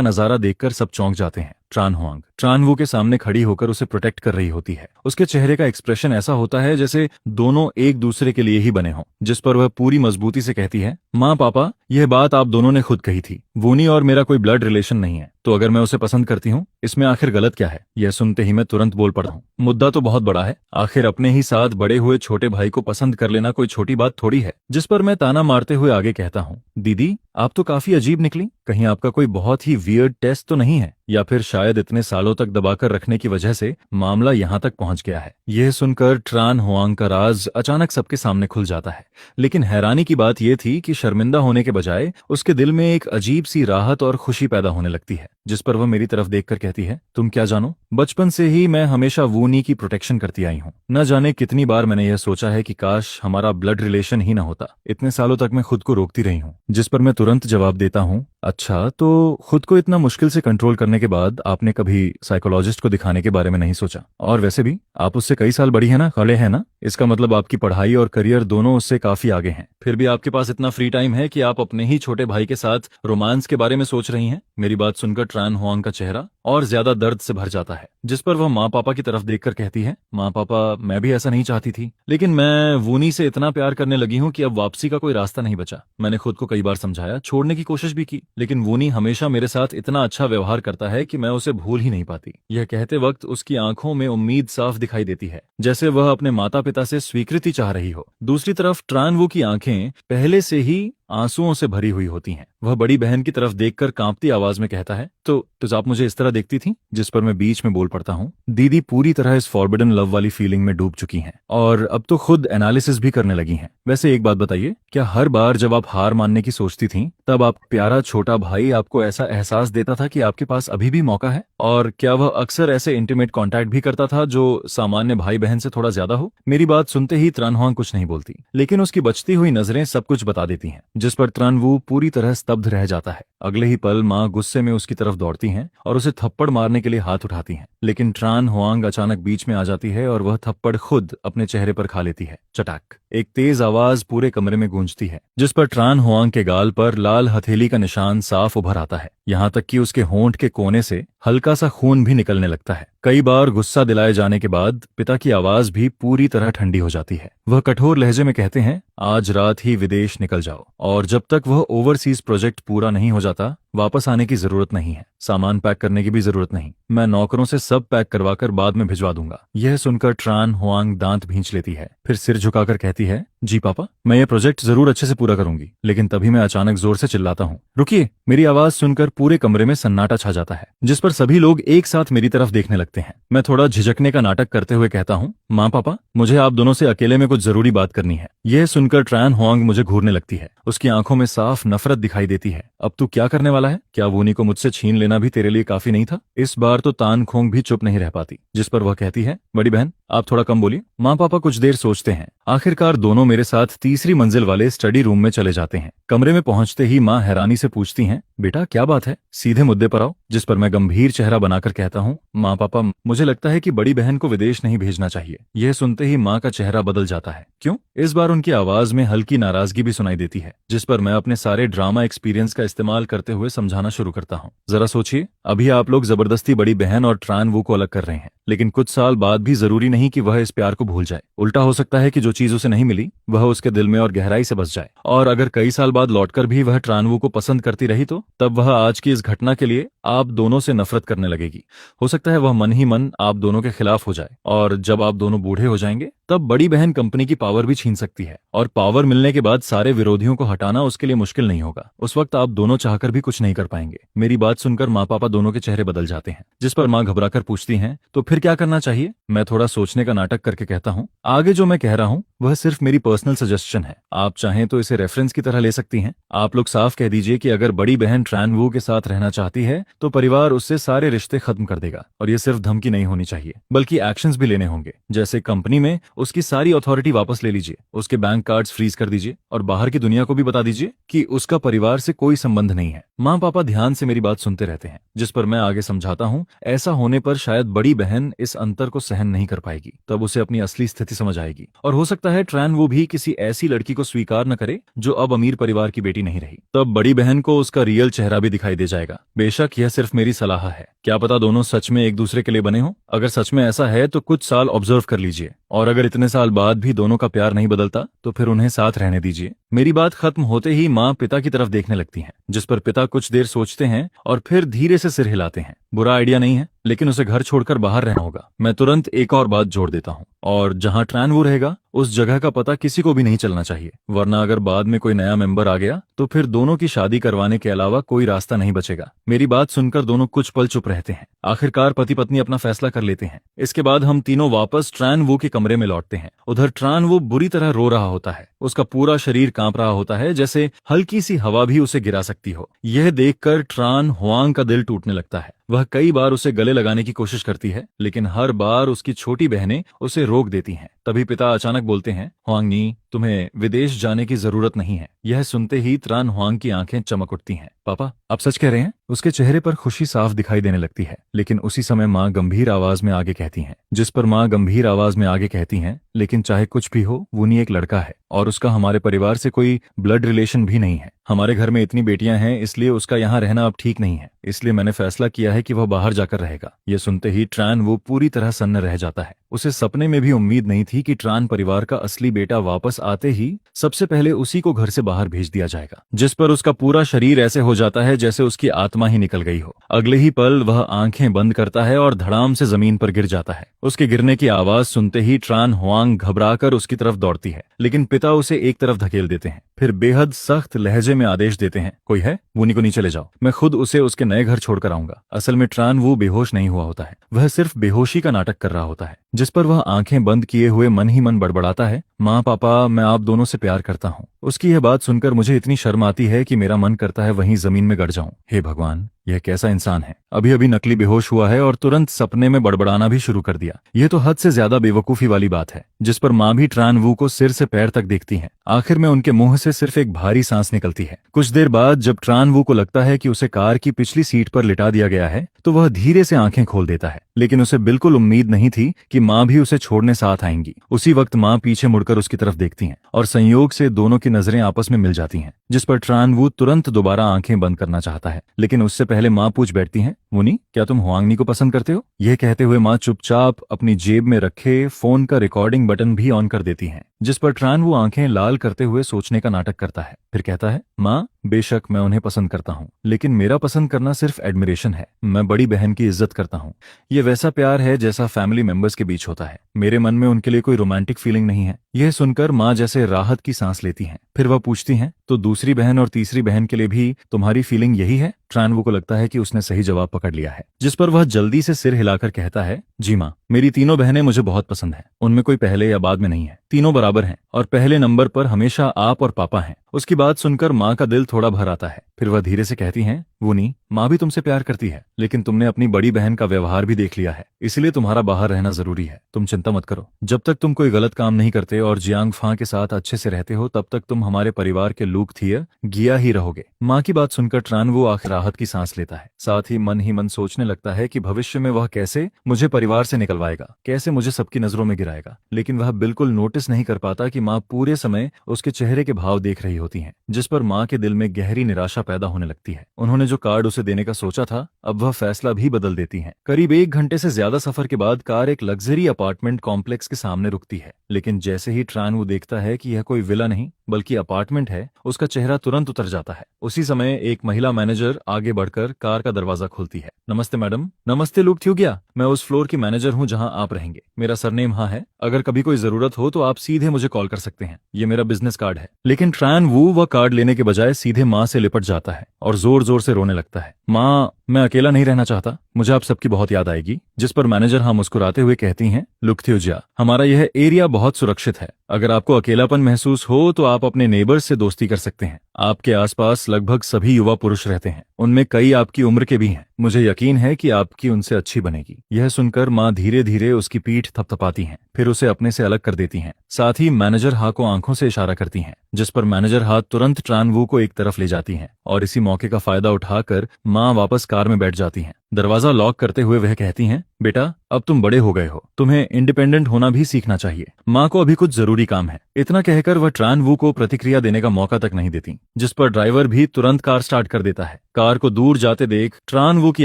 नजारा देखकर सब चौंक जाते हैं। ट्रान होआंग ट्रानवू के सामने खड़ी होकर उसे प्रोटेक्ट कर रही होती है। उसके चेहरे का एक्सप्रेशन ऐसा होता है जैसे दोनों एक दूसरे के लिए ही बने हों, जिस पर वह पूरी मजबूती से कहती है, माँ पापा, यह बात आप दोनों ने खुद कही थी, वूनी और मेरा कोई ब्लड रिलेशन नहीं है, तो अगर मैं उसे पसंद करती हूँ, इसमें आखिर गलत क्या है? यह सुनते ही मैं तुरंत बोल पड़ा हूँ, मुद्दा तो बहुत बड़ा है, आखिर अपने ही साथ बड़े हुए छोटे भाई को पसंद कर लेना कोई छोटी बात थोड़ी है। जिस पर मैं ताना मारते हुए आगे कहता हूँ, दीदी, आप तो काफी अजीब निकली, कहीं आपका कोई बहुत ही वियर्ड टेस्ट तो नहीं है, या फिर शायद इतने सालों तक दबाकर रखने की वजह से मामला यहाँ तक पहुंच गया है। यह सुनकर ट्रान होआंग का राज अचानक सबके सामने खुल जाता है, लेकिन हैरानी की बात यह थी कि शर्मिंदा होने के बजाय उसके दिल में एक अजीब सी राहत और खुशी पैदा होने लगती है। जिस पर वह मेरी तरफ देखकर कहती है, तुम क्या जानो, बचपन से ही मैं हमेशा वूनी की प्रोटेक्शन करती आई हूँ। न जाने कितनी बार मैंने यह सोचा है कि काश हमारा ब्लड रिलेशन ही न होता। इतने सालों तक मैं खुद को रोकती रही हूँ। जिस पर मैं तुरंत जवाब देता हूँ, अच्छा, तो खुद को इतना मुश्किल से कंट्रोल करने के बाद आपने कभी साइकोलॉजिस्ट को दिखाने के बारे में नहीं सोचा? और वैसे भी आप उससे कई साल बड़ी है ना, खड़े हैं ना, इसका मतलब आपकी पढ़ाई और करियर दोनों उससे काफी आगे हैं। फिर भी आपके पास इतना फ्री टाइम है कि आप अपने ही छोटे भाई के साथ रोमांस के बारे में सोच रही हैं। मेरी बात सुनकर ट्रान होआंग का चेहरा और ज्यादा दर्द से भर जाता है, जिस पर वह माँ पापा की तरफ देखकर कहती है, माँ पापा, मैं भी ऐसा नहीं चाहती थी, लेकिन मैं वूनी से इतना प्यार करने लगी हूँ कि अब वापसी का कोई रास्ता नहीं बचा। मैंने खुद को कई बार समझाया, छोड़ने की कोशिश भी की, लेकिन वूनी हमेशा मेरे साथ इतना अच्छा व्यवहार करता है कि मैं उसे भूल ही नहीं पाती। यह कहते वक्त उसकी आंखों में उम्मीद साफ दिखाई देती है, जैसे वह अपने माता पिता से स्वीकृति चाह रही हो। दूसरी तरफ ट्रानवू की आंखें पहले से ही आंसुओं से भरी हुई होती हैं। वह बड़ी बहन की तरफ देखकर कांपती आवाज में कहता है, तो आप मुझे इस तरह देखती थी? जिस पर मैं बीच में बोल पड़ता हूँ, दीदी पूरी तरह इस फॉरबिडन लव वाली फीलिंग में डूब चुकी हैं और अब तो खुद एनालिसिस भी करने लगी हैं। वैसे एक बात बताइए, क्या हर बार जब आप हार मानने की सोचती थीं, तब आप प्यारा छोटा भाई आपको ऐसा एहसास देता था कि आपके पास अभी भी मौका है? और क्या वह अक्सर ऐसे इंटीमेट कॉन्टैक्ट भी करता था जो सामान्य भाई बहन से थोड़ा ज्यादा हो? मेरी बात सुनते ही त्रान होआंग कुछ नहीं बोलती, लेकिन उसकी बचती हुई नजरें सब कुछ बता देती हैं, जिस पर त्रानवू पूरी तरह स्तब्ध रह जाता है। अगले ही पल माँ गुस्से में उसकी तरफ दौड़ती हैं और उसे थप्पड़ मारने के लिए हाथ उठाती हैं, लेकिन ट्रान होआंग अचानक बीच में आ जाती है और वह थप्पड़ खुद अपने चेहरे पर खा लेती है। चटाक, एक तेज आवाज पूरे कमरे में गूंजती है, जिस पर ट्रान होआंग के गाल पर लाल हथेली का निशान साफ उभर आता है, यहाँ तक कि उसके होंठ के कोने से हल्का सा खून भी निकलने लगता है। कई बार गुस्सा दिलाए जाने के बाद पिता की आवाज भी पूरी तरह ठंडी हो जाती है। वह कठोर लहजे में कहते हैं, आज रात ही विदेश निकल जाओ, और जब तक वह ओवरसीज प्रोजेक्ट पूरा नहीं हो जाता वापस आने की जरूरत नहीं है, सामान पैक करने की भी जरूरत नहीं, मैं नौकरों से सब पैक करवाकर बाद में भिजवा दूंगा। यह सुनकर ट्रान होआंग दांत भींच लेती है, फिर सिर झुकाकर कहती है, जी पापा, मैं ये प्रोजेक्ट जरूर अच्छे से पूरा करूंगी। लेकिन तभी मैं अचानक जोर से चिल्लाता हूँ, रुकिए। मेरी आवाज सुनकर पूरे कमरे में सन्नाटा छा जाता है, जिस पर सभी लोग एक साथ मेरी तरफ देखने लगते हैं। मैं थोड़ा झिझकने का नाटक करते हुए कहता हूँ, माँ पापा, मुझे आप दोनों से अकेले में कुछ जरूरी बात करनी है। यह सुनकर ट्रान होआंग मुझे घूरने लगती है, उसकी आंखों में साफ नफरत दिखाई देती है। अब तू क्या करने वाला है? क्या वूनी को मुझसे छीन लेना भी तेरे लिए काफी नहीं था? इस बार तो तान खोंग भी चुप नहीं रह पाती, जिस पर वह कहती है, बड़ी बहन, आप थोड़ा कम बोलिए। माँ पापा कुछ देर सोचते हैं। आखिरकार दोनों मेरे साथ तीसरी मंजिल वाले स्टडी रूम में चले जाते हैं। कमरे में पहुंचते ही माँ हैरानी से पूछती हैं, बेटा क्या बात है, सीधे मुद्दे पर आओ। जिस पर मैं गंभीर चेहरा बनाकर कहता हूँ, माँ पापा मुझे लगता है कि बड़ी बहन को विदेश नहीं भेजना चाहिए। यह सुनते ही माँ का चेहरा बदल जाता है। क्यों? इस बार उनकी आवाज में हल्की नाराजगी भी सुनाई देती है। जिस पर मैं अपने सारे ड्रामा एक्सपीरियंस का इस्तेमाल करते हुए समझाना शुरू करता हूँ, जरा सोचिए, अभी आप लोग जबरदस्ती बड़ी बहन और ट्रान वू को अलग कर रहे हैं, लेकिन कुछ साल बाद भी जरूरी नहीं कि वह इस प्यार को भूल जाए। उल्टा हो सकता है कि जो चीज उसे नहीं मिली वह उसके दिल में और गहराई से बस जाए। और अगर कई साल बाद लौटकर भी वह ट्रानवू को पसंद करती रही तो तब वह आज की इस घटना के लिए आप दोनों से नफरत करने लगेगी। हो सकता है वह मन ही मन आप दोनों के खिलाफ हो जाए, और जब आप दोनों बूढ़े हो जाएंगे तब बड़ी बहन कंपनी की पावर भी छीन सकती है, और पावर मिलने के बाद सारे विरोधियों को हटाना उसके लिए मुश्किल नहीं होगा। उस वक्त आप दोनों चाहकर भी कुछ नहीं कर पाएंगे। मेरी बात सुनकर माँ पापा दोनों के चेहरे बदल जाते हैं। जिस पर माँ घबराकर पूछती हैं, तो फिर क्या करना चाहिए? मैं थोड़ा सोचने का नाटक करके कहता हूँ, आगे जो मैं कह रहा हूँ वह सिर्फ मेरी पर्सनल सजेशन है, आप चाहें तो इसे रेफरेंस की तरह ले सकती हैं। आप लोग साफ कह दीजिए कि अगर बड़ी बहन ट्रान वू के साथ रहना चाहती है तो परिवार उससे सारे रिश्ते खत्म कर देगा। और ये सिर्फ धमकी नहीं होनी चाहिए, बल्कि एक्शंस भी लेने होंगे। जैसे कंपनी में उसकी सारी अथॉरिटी वापस ले लीजिए, उसके बैंक कार्ड्स फ्रीज कर दीजिए, और बाहर की दुनिया को भी बता दीजिए कि उसका परिवार से कोई संबंध नहीं है। माँ पापा ध्यान से मेरी बात सुनते रहते हैं, जिस पर मैं आगे समझाता हूँ, ऐसा होने पर शायद बड़ी बहन इस अंतर को सहन नहीं कर पाएगी, तब उसे अपनी असली स्थिति समझ आएगी, और हो सकता है ट्रान वो भी किसी ऐसी लड़की को स्वीकार न करे जो अब अमीर परिवार की बेटी नहीं रही। तब बड़ी बहन को उसका रियल चेहरा भी दिखाई दे जाएगा। बेशक यह सिर्फ मेरी सलाह है, क्या पता दोनों सच में एक दूसरे के लिए बने हों। अगर सच में ऐसा है तो कुछ साल ऑब्जर्व कर लीजिए, और अगर इतने साल बाद भी दोनों का प्यार नहीं बदलता तो फिर उन्हें साथ रहने दीजिए। मेरी बात खत्म होते ही माँ पिता की तरफ देखने लगती हैं, जिस पर पिता कुछ देर सोचते हैं और फिर धीरे से सिर हिलाते हैं। बुरा आइडिया नहीं है, लेकिन उसे घर छोड़कर बाहर रहना होगा। मैं तुरंत एक और बात जोड़ देता हूँ, और जहाँ ट्रान वो रहेगा उस जगह का पता किसी को भी नहीं चलना चाहिए, वरना अगर बाद में कोई नया मेंबर आ गया तो फिर दोनों की शादी करवाने के अलावा कोई रास्ता नहीं बचेगा। मेरी बात सुनकर दोनों कुछ पल चुप रहते हैं। आखिरकार पति पत्नी अपना फैसला कर लेते हैं। इसके बाद हम तीनों वापस ट्रान वो के कमरे में लौटते हैं। उधर ट्रान वो बुरी तरह रो रहा होता है, उसका पूरा शरीर कांप रहा होता है, जैसे हल्की सी हवा भी उसे गिरा सकती हो। यह देखकर ट्रान हुआंग का दिल टूटने लगता है। वह कई बार उसे गले लगाने की कोशिश करती है, लेकिन हर बार उसकी छोटी बहनें उसे रोक देती हैं। तभी पिता अचानक बोलते हैं, हुआंगनी, तुम्हें विदेश जाने की जरूरत नहीं है। यह सुनते ही ट्रान हुआंग की आंखें चमक उठती हैं। पापा, आप सच कह रहे हैं? उसके चेहरे पर खुशी साफ दिखाई देने लगती है, लेकिन उसी समय माँ गंभीर आवाज में आगे कहती हैं। जिस पर माँ गंभीर आवाज में आगे कहती हैं, लेकिन चाहे कुछ भी हो, वूनी एक लड़का है, और उसका हमारे परिवार से कोई ब्लड रिलेशन भी नहीं है। हमारे घर में इतनी बेटियां हैं, इसलिए उसका यहाँ रहना अब ठीक नहीं है। इसलिए मैंने फैसला किया है कि वह बाहर जाकर रहेगा। ये सुनते ही ट्रान वो पूरी तरह सन्न रह जाता है। उसे सपने में भी उम्मीद नहीं थी कि ट्रान परिवार का असली बेटा वापस आते ही सबसे पहले उसी को घर से बाहर भेज दिया जाएगा। जिस पर उसका पूरा शरीर ऐसे हो जाता है जैसे उसकी आत्मा ही निकल गई हो। अगले ही पल वह आंखें बंद करता है और धड़ाम से जमीन पर गिर जाता है। उसके गिरने की आवाज सुनते ही ट्रान हुआंग घबराकर उसकी तरफ दौड़ती है, लेकिन पिता उसे एक तरफ धकेल देते हैं। फिर बेहद सख्त लहजे में आदेश देते हैं, कोई है? वूनी को नीचे ले जाओ, मैं खुद उसे उसके नए घर छोड़कर आऊंगा। असल में ट्रान वो बेहोश नहीं हुआ होता है, वह सिर्फ बेहोशी का नाटक कर रहा होता है। जिस पर वह आंखें बंद किए हुए मन ही मन बड़बड़ाता है, माँ पापा, मैं आप दोनों से प्यार करता हूँ। उसकी यह बात सुनकर मुझे इतनी शर्म आती है कि मेरा मन करता है वहीं जमीन में गड़ जाऊं। हे भगवान, यह कैसा इंसान है? अभी अभी नकली बेहोश हुआ है और तुरंत सपने में बड़बड़ाना भी शुरू कर दिया। यह तो हद से ज्यादा बेवकूफी वाली बात है। जिस पर माँ भी ट्रान वू को सिर से पैर तक देखती हैं। आखिर में उनके मुंह से सिर्फ एक भारी सांस निकलती है। कुछ देर बाद जब ट्रान वू को लगता है कि उसे कार की पिछली सीट पर लिटा दिया गया है, तो वह धीरे से आंखें खोल देता है, लेकिन उसे बिल्कुल उम्मीद नहीं थी कि माँ भी उसे छोड़ने साथ आएंगी। उसी वक्त माँ पीछे मुड़कर उसकी तरफ देखती हैं और संयोग से दोनों की नजरें आपस में मिल जाती हैं। जिस पर ट्रान वू तुरंत दोबारा आंखें बंद करना चाहता है, लेकिन उससे पहले माँ पूछ बैठती हैं, वूनी, क्या तुम हुआंगनी को पसंद करते हो? यह कहते हुए माँ चुपचाप अपनी जेब में रखे फोन का रिकॉर्डिंग बटन भी ऑन कर देती हैं। जिस पर ट्रान वो आंखें लाल करते हुए सोचने का नाटक करता है। फिर कहता है, माँ, बेशक मैं उन्हें पसंद करता हूँ, लेकिन मेरा पसंद करना सिर्फ एडमिरेशन है। मैं बड़ी बहन की इज्जत करता हूँ। ये वैसा प्यार है जैसा फैमिली मेंबर्स के बीच होता है। मेरे मन में उनके लिए कोई रोमांटिक फीलिंग नहीं है। यह सुनकर माँ जैसे राहत की सांस लेती हैं। फिर वह पूछती हैं, तो दूसरी बहन और तीसरी बहन के लिए भी तुम्हारी फीलिंग यही है? ट्रान वो को लगता है कि उसने सही जवाब पकड़ लिया है। जिस पर वह जल्दी से सिर हिलाकर कहता है, जी माँ, मेरी तीनों बहनें मुझे बहुत पसंद हैं। उनमें कोई पहले या बाद में नहीं है। तीनों बराबर हैं और पहले नंबर पर हमेशा आप और पापा हैं। उसकी बात सुनकर माँ का दिल थोड़ा भर आता है। फिर वह धीरे से कहती हैं, वूनी, माँ भी तुमसे प्यार करती है, लेकिन तुमने अपनी बड़ी बहन का व्यवहार भी देख लिया है, इसलिए तुम्हारा बाहर रहना जरूरी है। तुम चिंता मत करो, जब तक तुम कोई गलत काम नहीं करते और जियांग फा के साथ अच्छे से रहते हो तब तक तुम हमारे परिवार के लूक थिया गिया ही रहोगे। माँ की बात सुनकर ट्रान वो आखिर राहत की सांस लेता है, साथ ही मन सोचने लगता है कि भविष्य में वह कैसे मुझे परिवार से निकलवाएगा, कैसे मुझे सबकी नजरों में गिराएगा। लेकिन वह बिल्कुल नोटिस नहीं कर पाता कि माँ पूरे समय उसके चेहरे के भाव देख रही होती हैं, जिस पर माँ के दिल में गहरी निराशा पैदा होने लगती है। उन्होंने जो कार्ड उसे देने का सोचा था, अब वह फैसला भी बदल देती हैं। करीब 1 घंटे से ज्यादा सफर के बाद कार एक लग्जरी अपार्टमेंट कॉम्प्लेक्स के सामने रुकती है, लेकिन जैसे ही ट्रान वो देखता है कि यह कोई विला नहीं बल्कि अपार्टमेंट है, उसका चेहरा तुरंत उतर जाता है। उसी समय एक महिला मैनेजर आगे बढ़कर कार का दरवाजा खोलती है। नमस्ते मैडम। नमस्ते लुक थ्यू गया, मैं उस फ्लोर की मैनेजर हूँ जहाँ आप रहेंगे। मेरा सरनेम हाँ है, अगर कभी कोई जरूरत हो तो आप सीधे मुझे कॉल कर सकते हैं, ये मेरा बिजनेस कार्ड है। लेकिन ट्रान वू वह कार्ड लेने के बजाय सीधे माँ से लिपट जाता है और जोर जोर से रोने लगता है। माँ, मैं अकेला नहीं रहना चाहता, मुझे आप सबकी बहुत याद आएगी। जिस पर मैनेजर हाँ मुस्कुराते हुए कहती हैं, लुक थ्यूजिया, हमारा यह एरिया बहुत सुरक्षित है, अगर आपको अकेलापन महसूस हो तो आप अपने नेबर्स से दोस्ती कर सकते हैं। आपके आसपास लगभग सभी युवा पुरुष रहते हैं, उनमें कई आपकी उम्र के भी हैं, मुझे यकीन है कि आपकी उनसे अच्छी बनेगी। यह सुनकर माँ धीरे धीरे उसकी पीठ थपथपाती हैं, फिर उसे अपने से अलग कर देती हैं। साथ ही मैनेजर हा को आंखों से इशारा करती हैं, जिस पर मैनेजर हा तुरंत ट्रान वू को एक तरफ ले जाती हैं और इसी मौके का फायदा उठाकर माँ वापस कार में बैठ जाती हैं। दरवाजा लॉक करते हुए वह कहती हैं, बेटा अब तुम बड़े हो गए हो, तुम्हें इंडिपेंडेंट होना भी सीखना चाहिए, माँ को अभी कुछ जरूरी काम है। इतना कहकर वह ट्रान वू को प्रतिक्रिया देने का मौका तक नहीं देती, जिस पर ड्राइवर भी तुरंत कार स्टार्ट कर देता है। कार को दूर जाते देख ट्रान वू की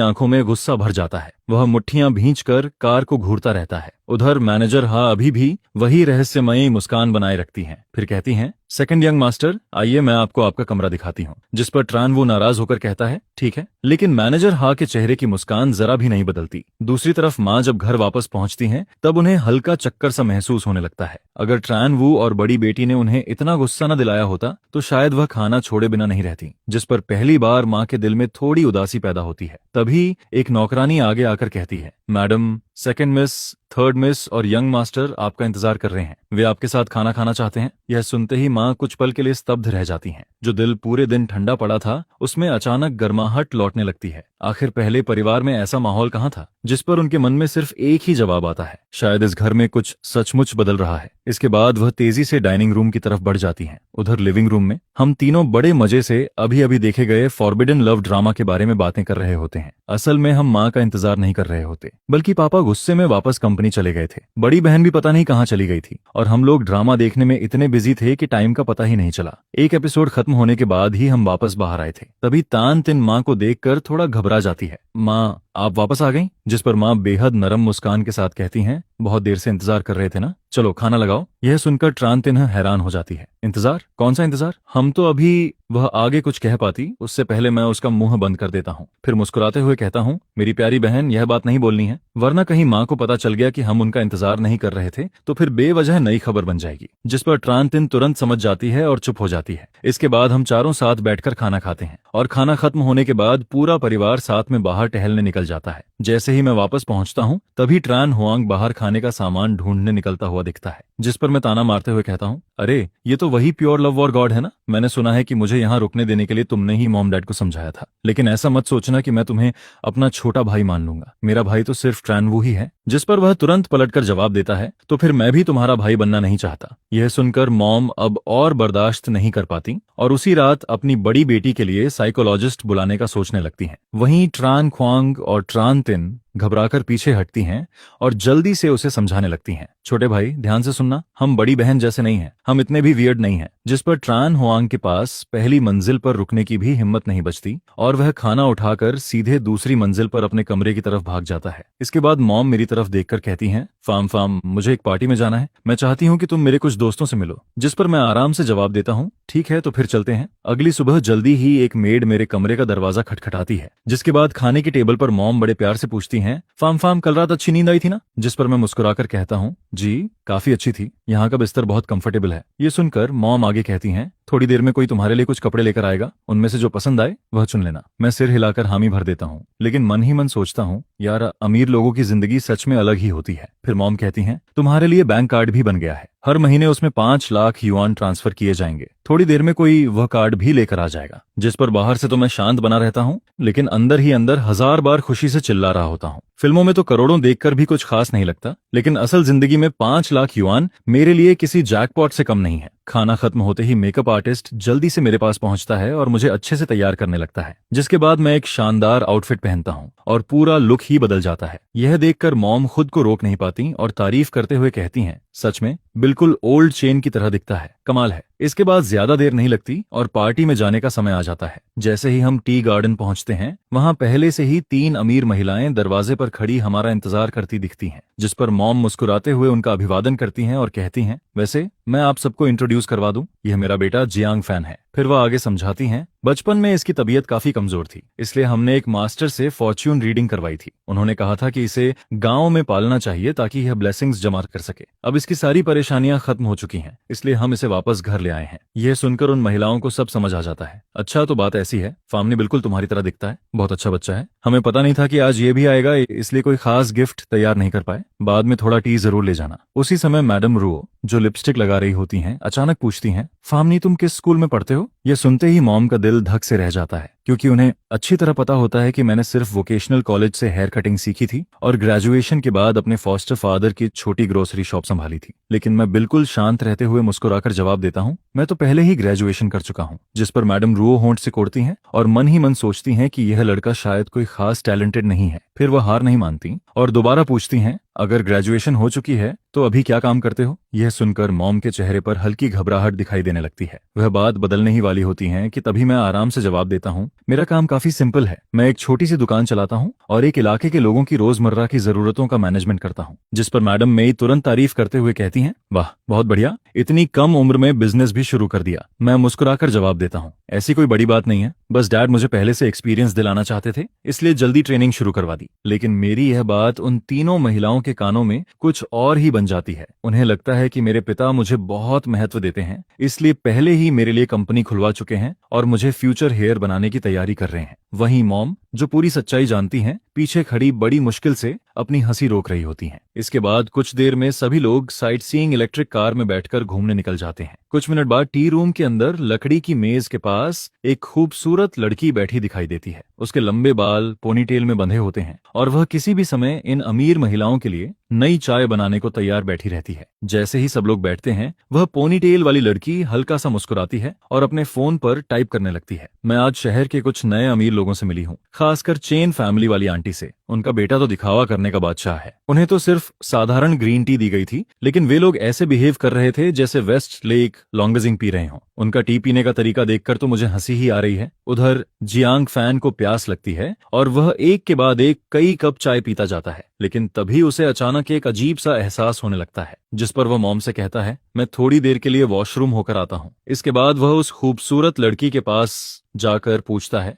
आंखों में गुस्सा भर जाता है, वह मुट्ठियां भींचकर कार को घूरता रहता है। उधर मैनेजर हा अभी भी वही रहस्यमयी मुस्कान बनाए रखती हैं, फिर कहती हैं, सेकंड यंग मास्टर, आइए मैं आपको आपका कमरा दिखाती हूँ। जिस पर ट्रान वो नाराज होकर कहता है, ठीक है। लेकिन मैनेजर हा के चेहरे की मुस्कान जरा भी नहीं बदलती। दूसरी तरफ माँ जब घर वापस पहुंचती हैं, तब उन्हें हल्का चक्कर सा महसूस होने लगता है। अगर ट्रान वू और बड़ी बेटी ने उन्हें इतना गुस्सा न दिलाया होता तो शायद वह खाना छोड़े बिना नहीं रहती। जिस पर पहली बार माँ के दिल में थोड़ी उदासी पैदा होती है। तभी एक नौकरानी आगे आकर कहती है, madam, second miss, third miss और यंग मास्टर आपका इंतजार कर रहे हैं, वे आपके साथ खाना खाना चाहते हैं। यह सुनते ही माँ कुछ पल के लिए स्तब्ध रह जाती हैं। जो दिल पूरे दिन ठंडा पड़ा था उसमें अचानक गर्माहट लौटने लगती है। आखिर पहले परिवार में ऐसा माहौल कहाँ था, जिस पर उनके मन में सिर्फ एक ही जवाब आता है, शायद इस घर में कुछ सचमुच बदल रहा है। इसके बाद वह तेजी से डाइनिंग रूम की तरफ बढ़ जाती हैं। उधर लिविंग रूम में हम तीनों बड़े मजे से अभी अभी देखे गए फॉरबिडन लव ड्रामा के बारे में बातें कर रहे होते हैं। असल में हम माँ का इंतजार नहीं कर रहे होते, बल्कि पापा गुस्से में वापस कंपनी चले गए थे। बड़ी बहन भी पता नहीं कहाँ चली गई थी और हम लोग ड्रामा देखने में इतने बिजी थे कि टाइम का पता ही नहीं चला। एक एपिसोड खत्म होने के बाद ही हम वापस बाहर आए थे। तभी तान तिन माँ को देखकर थोड़ा घबरा जाती है। माँ, आप वापस आ गईं? जिस पर माँ बेहद नरम मुस्कान के साथ कहती हैं, बहुत देर से इंतजार कर रहे थे ना, चलो खाना लगाओ। यह सुनकर ट्रान तिन्ह हैरान हो जाती है। इंतजार? कौन सा इंतजार? हम तो अभी। वह आगे कुछ कह पाती उससे पहले मैं उसका मुंह बंद कर देता हूँ। फिर मुस्कुराते हुए कहता हूँ, मेरी प्यारी बहन, यह बात नहीं बोलनी है, वरना कहीं माँ को पता चल गया कि हम उनका इंतजार नहीं कर रहे थे तो फिर बेवजह नई खबर बन जाएगी। जिस पर ट्रान तिन तुरंत समझ जाती है और चुप हो जाती है। इसके बाद हम चारों साथ बैठकर खाना खाते हैं और खाना खत्म होने के बाद पूरा परिवार साथ में बाहर टहलने निकल जाता है। जैसे ही मैं वापस पहुंचता हूं तभी ट्रान हुआंग बाहर खाने का सामान ढूंढने निकलता हुआ दिखता है। जिस पर मैं ताना मारते हुए कहता हूं, अरे ये तो वही प्योर लव वॉर गॉड है ना, मैंने सुना है कि मुझे यहाँ रुकने देने के लिए तुमने ही मॉम डैड को समझाया था, लेकिन ऐसा मत सोचना कि मैं तुम्हें अपना छोटा भाई मान लूंगा, मेरा भाई तो सिर्फ ट्रान वू ही है। जिस पर वह तुरंत पलटकर जवाब देता है, तो फिर मैं भी तुम्हारा भाई बनना नहीं चाहता। यह सुनकर मॉम अब और बर्दाश्त नहीं कर पाती और उसी रात अपनी बड़ी बेटी के लिए साइकोलॉजिस्ट बुलाने का सोचने लगती हैं। वहीं ट्रान ख्वांग और ट्रान तिन घबराकर पीछे हटती हैं और जल्दी से उसे समझाने लगती हैं, छोटे भाई ध्यान से सुनना, हम बड़ी बहन जैसे नहीं हैं, हम इतने भी वियर्ड नहीं हैं। जिस पर ट्रान हुआंग के पास पहली मंजिल पर रुकने की भी हिम्मत नहीं बचती और वह खाना उठाकर सीधे दूसरी मंजिल पर अपने कमरे की तरफ भाग जाता है। इसके बाद मॉम मेरी तरफ देखकर कहती हैं, फार्म मुझे एक पार्टी में जाना है, मैं चाहती हूँ कि तुम मेरे कुछ दोस्तों से मिलो। जिस पर मैं आराम से जवाब देता हूँ, ठीक है तो फिर चलते हैं। अगली सुबह जल्दी ही एक मेड मेरे कमरे का दरवाजा खटखटाती है। जिसके बाद खाने की टेबल पर मॉम बड़े प्यार से पूछती हैं, फार्म कल रात अच्छी नींद आई थी ना? जिस पर मैं मुस्कुराकर कहता हूँ, जी काफी अच्छी थी, यहाँ का बिस्तर बहुत कंफर्टेबल है। ये सुनकर मॉम आगे कहती हैं, थोड़ी देर में कोई तुम्हारे लिए कुछ कपड़े लेकर आएगा, उनमें से जो पसंद आए वह चुन लेना। मैं सिर हिलाकर हामी भर देता हूँ, लेकिन मन ही मन सोचता हूँ, यार अमीर लोगों की जिंदगी सच में अलग ही होती है। फिर मॉम कहती हैं, तुम्हारे लिए बैंक कार्ड भी बन गया है, हर महीने उसमें 5 लाख युआन ट्रांसफर किए जाएंगे, थोड़ी देर में कोई वह कार्ड भी लेकर आ जाएगा। जिस पर बाहर से तो मैं शांत बना रहता हूँ, लेकिन अंदर ही अंदर हजार बार खुशी से चिल्ला रहा होता हूँ। फिल्मों में तो करोड़ों देखकर भी कुछ खास नहीं लगता, लेकिन असल जिंदगी में 5 लाख युआन मेरे लिए किसी जैकपॉट से कम नहीं है। खाना खत्म होते ही मेकअप आर्टिस्ट जल्दी से मेरे पास पहुंचता है और मुझे अच्छे से तैयार करने लगता है, जिसके बाद मैं एक शानदार आउटफिट पहनता हूं और पूरा लुक ही बदल जाता है। यह देखकर मॉम खुद को रोक नहीं पाती और तारीफ करते हुए कहती हैं, सच में बिल्कुल ओल्ड चेन की तरह दिखता है, कमाल है। इसके बाद ज्यादा देर नहीं लगती और पार्टी में जाने का समय आ जाता है। जैसे ही हम टी गार्डन पहुंचते हैं, वहां पहले से ही 3 अमीर महिलाएं दरवाजे पर खड़ी हमारा इंतजार करती दिखती हैं, जिस पर मॉम मुस्कुराते हुए उनका अभिवादन करती हैं और कहती हैं, वैसे मैं आप सबको इंट्रोड्यूस करवा दूं, यह मेरा बेटा जियांग फैन है। फिर वह आगे समझाती हैं, बचपन में इसकी तबीयत काफी कमजोर थी, इसलिए हमने एक मास्टर से फॉर्च्यून रीडिंग करवाई थी। उन्होंने कहा था कि इसे गांव में पालना चाहिए ताकि यह ब्लेसिंग्स जमा कर सके। अब इसकी सारी परेशानियां खत्म हो चुकी हैं, इसलिए हम इसे वापस घर ले आए हैं। यह सुनकर उन महिलाओं को सब समझ आ जाता है। अच्छा, तो बात ऐसी है, फामनी बिल्कुल तुम्हारी तरह दिखता है, बहुत अच्छा बच्चा है। हमें पता नहीं था कि आज ये भी आएगा, इसलिए कोई खास गिफ्ट तैयार नहीं कर पाए। बाद में थोड़ा टी जरूर ले जाना। उसी समय मैडम रुओ, जो लिपस्टिक लगा रही होती हैं, अचानक पूछती हैं, फामनी तुम किस स्कूल में पढ़ते हो? यह सुनते ही मॉम का दिल धक से रह जाता है, क्योंकि उन्हें अच्छी तरह पता होता है कि मैंने सिर्फ वोकेशनल कॉलेज से हेयर कटिंग सीखी थी और ग्रेजुएशन के बाद अपने फॉस्टर फादर की छोटी ग्रोसरी शॉप संभाली थी। लेकिन मैं बिल्कुल शांत रहते हुए मुस्कुराकर जवाब देता हूँ, मैं तो पहले ही ग्रेजुएशन कर चुका हूँ। जिस पर मैडम रुओ होंठ से कोड़ती हैं और मन ही मन सोचती हैं कि यह लड़का शायद कोई खास टैलेंटेड नहीं है। फिर वह हार नहीं मानती और दोबारा पूछती हैं, अगर ग्रेजुएशन हो चुकी है तो अभी क्या काम करते हो? यह सुनकर मॉम के चेहरे पर हल्की घबराहट दिखाई देने लगती है। वह बात बदलने ही वाली होती है कि तभी मैं आराम से जवाब देता हूँ, मेरा काम काफी सिंपल है। मैं एक छोटी सी दुकान चलाता हूँ और एक इलाके के लोगों की रोजमर्रा की जरूरतों का मैनेजमेंट करता हूँ। जिस पर मैडम मेरी तुरंत तारीफ करते हुए कहती हैं, वाह बहुत बढ़िया, इतनी कम उम्र में बिजनेस भी शुरू कर दिया। मैं मुस्कुराकर जवाब देता हूँ, ऐसी कोई बड़ी बात नहीं है, बस डैड मुझे पहले से एक्सपीरियंस दिलाना चाहते थे, इसलिए जल्दी ट्रेनिंग शुरू करवा दी। लेकिन मेरी यह बात उन तीनों महिलाओं के कानों में कुछ और ही बन जाती है। उन्हें लगता है कि मेरे पिता मुझे बहुत महत्व देते हैं, इसलिए पहले ही मेरे लिए कंपनी खुलवा चुके हैं और मुझे फ्यूचर हेयर बनाने की तैयारी कर रहे हैं। वहीं मॉम, जो पूरी सच्चाई जानती हैं, पीछे खड़ी बड़ी मुश्किल से अपनी हंसी रोक रही होती हैं। इसके बाद कुछ देर में सभी लोग साइट सीइंग इलेक्ट्रिक कार में बैठकर घूमने निकल जाते हैं। कुछ मिनट बाद टी रूम के अंदर लकड़ी की मेज के पास एक खूबसूरत लड़की बैठी दिखाई देती है। उसके लंबे बाल पोनीटेल में बंधे होते हैं और वह किसी भी समय इन अमीर महिलाओं के लिए नई चाय बनाने को तैयार बैठी रहती है। जैसे ही सब लोग बैठते हैं, वह पोनीटेल वाली लड़की हल्का सा मुस्कुराती है और अपने फोन पर टाइप करने लगती है। मैं आज शहर के कुछ नए अमीर लोगों से मिली हूँ, खासकर चेन फैमिली वाली आंटी से। उनका बेटा तो दिखावा करने का बादशाह है। उन्हें तो सिर्फ साधारण ग्रीन टी दी गई थी, लेकिन वे लोग ऐसे बिहेव कर रहे थे जैसे वेस्ट लेक लॉन्गजिंग पी रहे हों। उनका टी पीने का तरीका देखकर तो मुझे हंसी ही आ रही है। उधर जियांग फैन को प्यास लगती है और वह एक के बाद एक कई कप चाय पीता जाता है, लेकिन तभी उसे अचानक एक अजीब सा एहसास होने लगता है, जिस पर वह मॉम से कहता है, मैं थोड़ी देर के लिए वॉशरूम होकर आता हूँ। इसके बाद वह उस खूबसूरत लड़की के पास जाकर पूछता है,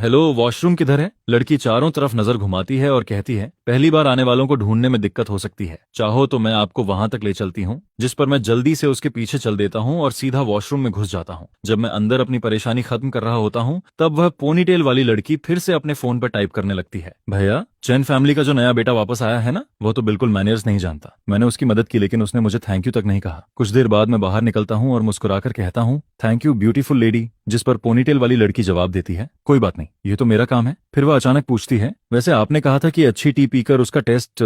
हेलो, वॉशरूम किधर है? लड़की चारों तरफ नजर घुमाती है और कहती है, पहली बार आने वालों को ढूंढने में दिक्कत हो सकती है, चाहो तो मैं आपको वहां तक ले चलती हूँ। जिस पर मैं जल्दी से उसके पीछे चल देता हूँ और सीधा वॉशरूम में घुस जाता हूँ। जब मैं अंदर अपनी परेशानी खत्म कर रहा होता हूँ, तब वह पोनीटेल वाली लड़की फिर से अपने फोन पर टाइप करने लगती है, भैया, चैन फैमिली का जो नया बेटा वापस आया है ना, वो तो बिल्कुल मैनर्स नहीं जानता। मैंने उसकी मदद की, लेकिन उसने मुझे थैंक यू तक नहीं कहा। कुछ देर बाद मैं बाहर निकलता हूँ और मुस्कुराकर कहता हूँ, थैंक यू ब्यूटीफुल लेडी। जिस पर पोनीटेल वाली लड़की जवाब देती है, कोई बात नहीं, ये तो मेरा काम है। फिर वह अचानक पूछती है, वैसे आपने कहा था कि अच्छी टी पीकर उसका टेस्ट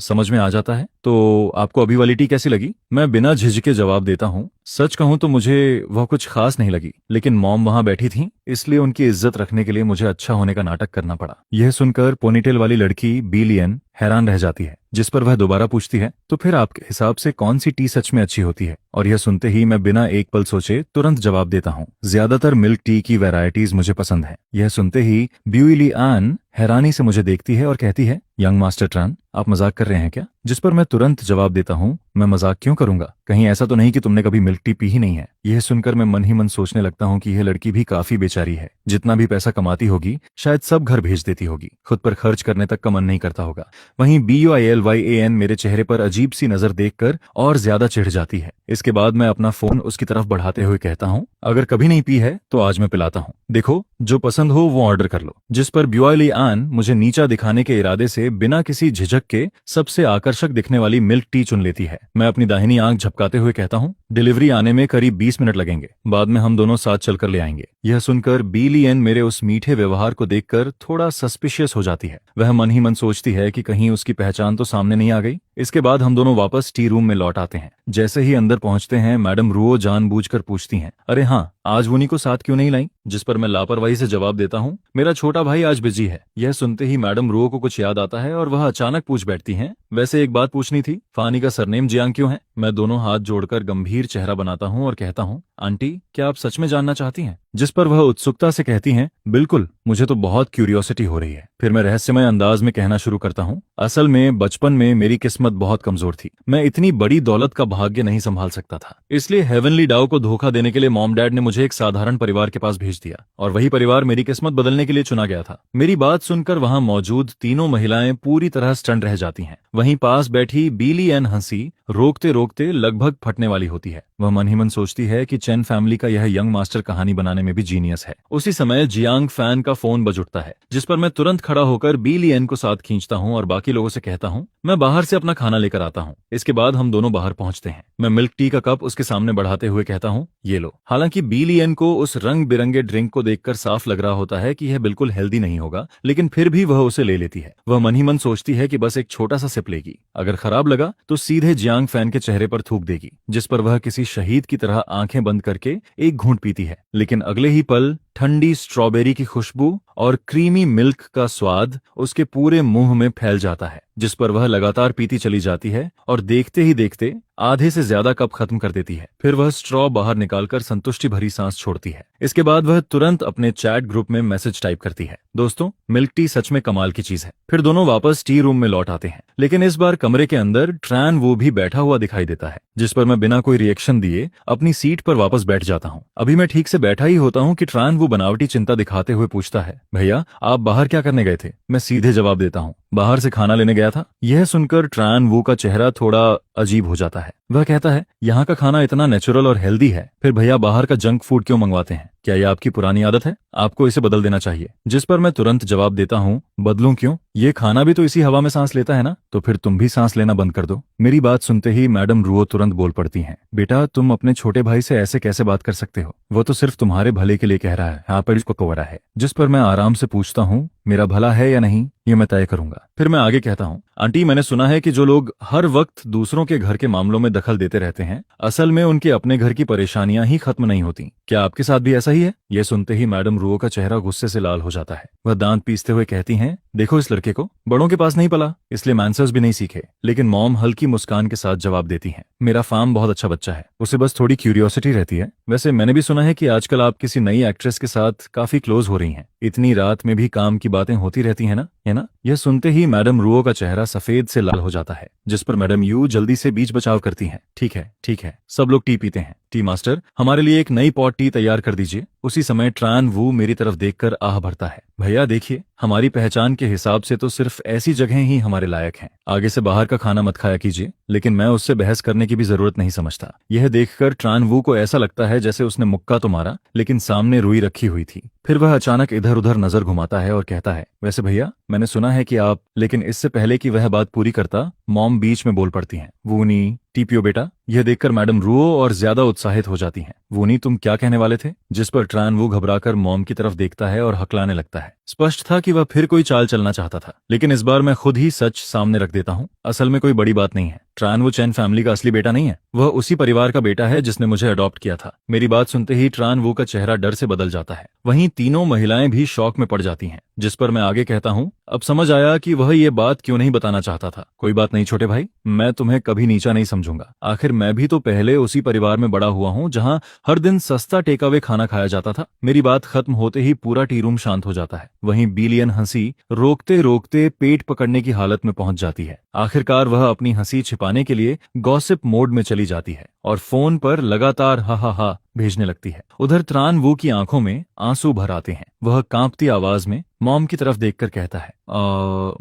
समझ में आ जाता है, तो आपको अभी वाली टी कैसी लगी? मैं बिना झिझके जवाब देता हूँ, सच कहूं तो मुझे वह कुछ खास नहीं लगी, लेकिन मॉम वहां बैठी थी, इसलिए उनकी इज्जत रखने के लिए मुझे अच्छा होने का नाटक करना पड़ा। यह सुनकर पोनीटेल वाली लड़की बिलियन हैरान रह जाती है, जिस पर वह दोबारा पूछती है, तो फिर आपके हिसाब से कौन सी टी सच में अच्छी होती है? और यह सुनते ही मैं बिना एक पल सोचे तुरंत जवाब देता हूँ, ज्यादातर मिल्क टी की वैरायटीज मुझे पसंद है। यह सुनते ही ब्यूइली आन हैरानी से मुझे देखती है और कहती है, यंग मास्टर ट्रान, आप मजाक कर रहे हैं क्या? जिस पर मैं तुरंत जवाब देता हूँ, मैं मजाक क्यों करूंगा? कहीं ऐसा तो नहीं कि तुमने कभी मिल्क टी पी ही नहीं है? यह सुनकर मैं मन ही मन सोचने लगता हूँ कि यह लड़की भी काफी बेचारी है। जितना भी पैसा कमाती होगी, शायद सब घर भेज देती होगी, खुद पर खर्च करने तक का मन नहीं करता होगा। वहीं BUILYAN मेरे चेहरे पर अजीब सी नजर देखकर और ज्यादा चिढ़ जाती है। इसके बाद मैं अपना फोन उसकी तरफ बढ़ाते हुए कहता हूँ, अगर कभी नहीं पी है तो आज मैं पिलाता हूँ, देखो जो पसंद हो वो ऑर्डर कर लो। जिस पर ब्यूइली आन मुझे नीचा दिखाने के इरादे से बिना किसी झिझक के सबसे आकर्षक दिखने वाली मिल्क टी चुन लेती है। मैं अपनी दाहिनी आंख झपकाते हुए कहता हूँ, डिलीवरी आने में करीब 20 मिनट लगेंगे, बाद में हम दोनों साथ चलकर ले आएंगे। यह सुनकर बीली एन मेरे उस मीठे व्यवहार को देखकर थोड़ा सस्पिशियस हो जाती है। वह मन ही मन सोचती है कि कहीं उसकी पहचान तो सामने नहीं आ गई। इसके बाद हम दोनों वापस टी रूम में लौट आते हैं। जैसे ही अंदर पहुंचते हैं, मैडम रुओ जानबूझकर पूछती हैं, अरे हाँ, आज वुनी को साथ क्यों नहीं लाई? जिस पर मैं लापरवाही से जवाब देता हूँ, मेरा छोटा भाई आज बिजी है। यह सुनते ही मैडम रुओ को कुछ याद आता है और वह अचानक पूछ बैठती हैं, वैसे एक बात पूछनी थी, फानी का सरनेम जियांग क्यों है? मैं दोनों हाथ जोड़कर गंभीर चेहरा बनाता हूँ और कहता हूँ, आंटी, क्या आप सच में जानना चाहती हैं? जिस पर वह उत्सुकता से कहती हैं, बिल्कुल, मुझे तो बहुत क्यूरियोसिटी हो रही है। फिर मैं रहस्यमय अंदाज में कहना शुरू करता हूँ, असल में बचपन में मेरी किस्मत बहुत कमजोर थी। मैं इतनी बड़ी दौलत का भाग्य नहीं संभाल सकता था, इसलिए हेवनली डाउ को धोखा देने के लिए मॉम डैड ने मुझे एक साधारण परिवार के पास भेज दिया और वही परिवार मेरी किस्मत बदलने के लिए चुना गया था। मेरी बात सुनकर वहां मौजूद तीनों महिलाएं पूरी तरह स्टन रह जाती हैं। वहीं पास बैठी बीली एन हंसी रोकते रोकते लगभग फटने वाली होती है। वह मन ही मन सोचती है कि चेन फैमिली का यह यंग मास्टर कहानी बनाने में भी जीनियस है। उसी समय जियांग फैन का फोन बज उठता है, जिस पर मैं तुरंत खड़ा होकर बीली एन को साथ खींचता हूँ और बाकी लोगों से कहता हूँ, मैं बाहर से अपना खाना लेकर आता हूँ। इसके बाद हम दोनों बाहर पहुंचते हैं। मैं मिल्क टी का कप उसके सामने बढ़ाते हुए कहता हूँ, ये लो। हालांकि बीली एन को उस रंग बिरंगे ड्रिंक को देखकर साफ लग रहा होता है कि यह बिल्कुल हेल्दी नहीं होगा, लेकिन फिर भी वह उसे ले लेती है। वह मन ही मन सोचती है कि बस एक छोटा सा सिप लेगी, अगर खराब लगा तो सीधे जियांग फैन के चेहरे पर थूक देगी। जिस पर वह किसी शहीद की तरह आंखें बंद करके एक घूंट पीती है, लेकिन अगले ही पल ठंडी स्ट्रॉबेरी की खुशबू और क्रीमी मिल्क का स्वाद उसके पूरे मुंह में फैल जाता है, जिस पर वह लगातार पीती चली जाती है और देखते ही देखते आधे से ज्यादा कप खत्म कर देती है। फिर वह स्ट्रॉ बाहर निकालकर संतुष्टि भरी सांस छोड़ती है। इसके बाद वह तुरंत अपने चैट ग्रुप में मैसेज टाइप करती है, दोस्तों, मिल्क टी सच में कमाल की चीज है। फिर दोनों वापस टी रूम में लौट आते हैं, लेकिन इस बार कमरे के अंदर ट्रैन वो भी बैठा हुआ दिखाई देता है, जिस पर मैं बिना कोई रिएक्शन दिए अपनी सीट पर वापस बैठ जाता हूँ। अभी मैं ठीक से बैठा ही होता हूँ कि ट्रैन वो बनावटी चिंता दिखाते हुए पूछता है, भैया, आप बाहर क्या करने गए थे? मैं सीधे जवाब देता हूँ, बाहर से खाना लेने गया था। यह सुनकर ट्रैन वो का चेहरा थोड़ा अजीब हो जाता है। वह कहता है, यहाँ का खाना इतना नेचुरल और हेल्दी है, फिर भैया बाहर का जंक फूड क्यों मंगवाते हैं? क्या यह आपकी पुरानी आदत है? आपको इसे बदल देना चाहिए। जिस पर मैं तुरंत जवाब देता हूँ, बदलूं क्यों? ये खाना भी तो इसी हवा में सांस लेता है ना, तो फिर तुम भी सांस लेना बंद कर दो। मेरी बात सुनते ही मैडम रुओ तुरंत बोल पड़ती हैं, बेटा, तुम अपने छोटे भाई से ऐसे कैसे बात कर सकते हो? वो तो सिर्फ तुम्हारे भले के लिए कह रहा है, आप इसको कोवरा है। जिस पर मैं आराम से पूछता हूँ, मेरा भला है या नहीं, ये मैं तय करूंगा। फिर मैं आगे कहता हूँ, आंटी, मैंने सुना है कि जो लोग हर वक्त दूसरों के घर के मामलों में दखल देते रहते हैं, असल में उनके अपने घर की परेशानियां ही खत्म नहीं होती। क्या आपके साथ भी ऐसा ही है? यह सुनते ही मैडम रुओ का चेहरा गुस्से से लाल हो जाता है। वह दांत पीसते हुए कहती हैं, देखो, इस लड़के को बड़ों के पास नहीं पला, इसलिए मैनर्स भी नहीं सीखे। लेकिन मॉम हल्की मुस्कान के साथ जवाब देती हैं, मेरा फार्म बहुत अच्छा बच्चा है, उसे बस थोड़ी क्यूरियोसिटी रहती है। वैसे मैंने भी सुना है कि आजकल आप किसी नई एक्ट्रेस के साथ काफी क्लोज हो रही हैं। इतनी रात में भी काम की बातें होती रहती है ना, है ना? यह सुनते ही मैडम रुओ का चेहरा सफेद से लाल हो जाता है, जिस पर मैडम यू जल्दी से बीच बचाव करती हैं, ठीक है, ठीक है, सब लोग टी पीते हैं। टी मास्टर, हमारे लिए एक नई पॉट टी तैयार कर दीजिए। उसी समय ट्रान वू मेरी तरफ देखकर आह भरता है, भैया देखिए, हमारी पहचान के हिसाब से तो सिर्फ ऐसी जगह ही हमारे लायक हैं। आगे से बाहर का खाना मत खाया कीजिए। लेकिन मैं उससे बहस करने की भी जरूरत नहीं समझता। यह देखकर ट्रान वू को ऐसा लगता है जैसे उसने मुक्का तो मारा, लेकिन सामने रुई रखी हुई थी। फिर वह अचानक इधर उधर नजर घुमाता है और कहता है, वैसे भैया, मैंने सुना है कि आप। लेकिन इससे पहले कि वह बात पूरी करता, मॉम बीच में बोल पड़ती हैं, वूनी, टी पियो बेटा। यह देखकर मैडम रुओ और ज्यादा उत्साहित हो जाती हैं। वूनी, तुम क्या कहने वाले थे? जिस पर ट्रान वू घबराकर मॉम की तरफ देखता है और हकलाने लगता है। स्पष्ट था कि वह फिर कोई चाल चलना चाहता था, लेकिन इस बार मैं खुद ही सच सामने रख देता हूँ। असल में कोई बड़ी बात नहीं है। ट्रान वो चैन फैमिली का असली बेटा नहीं है, वह उसी परिवार का बेटा है जिसने मुझे अडॉप्ट किया था। मेरी बात सुनते ही ट्रान वू का चेहरा डर से बदल जाता है। वहीं तीनों महिलाएं भी शॉक में पड़ जाती हैं। जिस पर मैं आगे कहता हूँ, अब समझ आया कि वह ये बात क्यों नहीं बताना चाहता था। कोई बात नहीं छोटे भाई, मैं तुम्हें कभी नीचा नहीं समझूंगा। आखिर मैं भी तो पहले उसी परिवार में बड़ा हुआ हूँ जहाँ हर दिन सस्ता टेक अवे खाना खाया जाता था। मेरी बात खत्म होते ही पूरा टी रूम शांत हो जाता है। वहीं बिलियन हंसी रोकते रोकते पेट पकड़ने की हालत में पहुंच जाती है। आखिरकार वह अपनी हंसी छिपाने के लिए गॉसिप मोड में चली जाती है और फोन पर लगातार हा हा हा भेजने लगती है। उधर त्रान वू की आंखों में आंसू भर आते हैं। वह कांपती आवाज में मॉम की तरफ देखकर कहता है,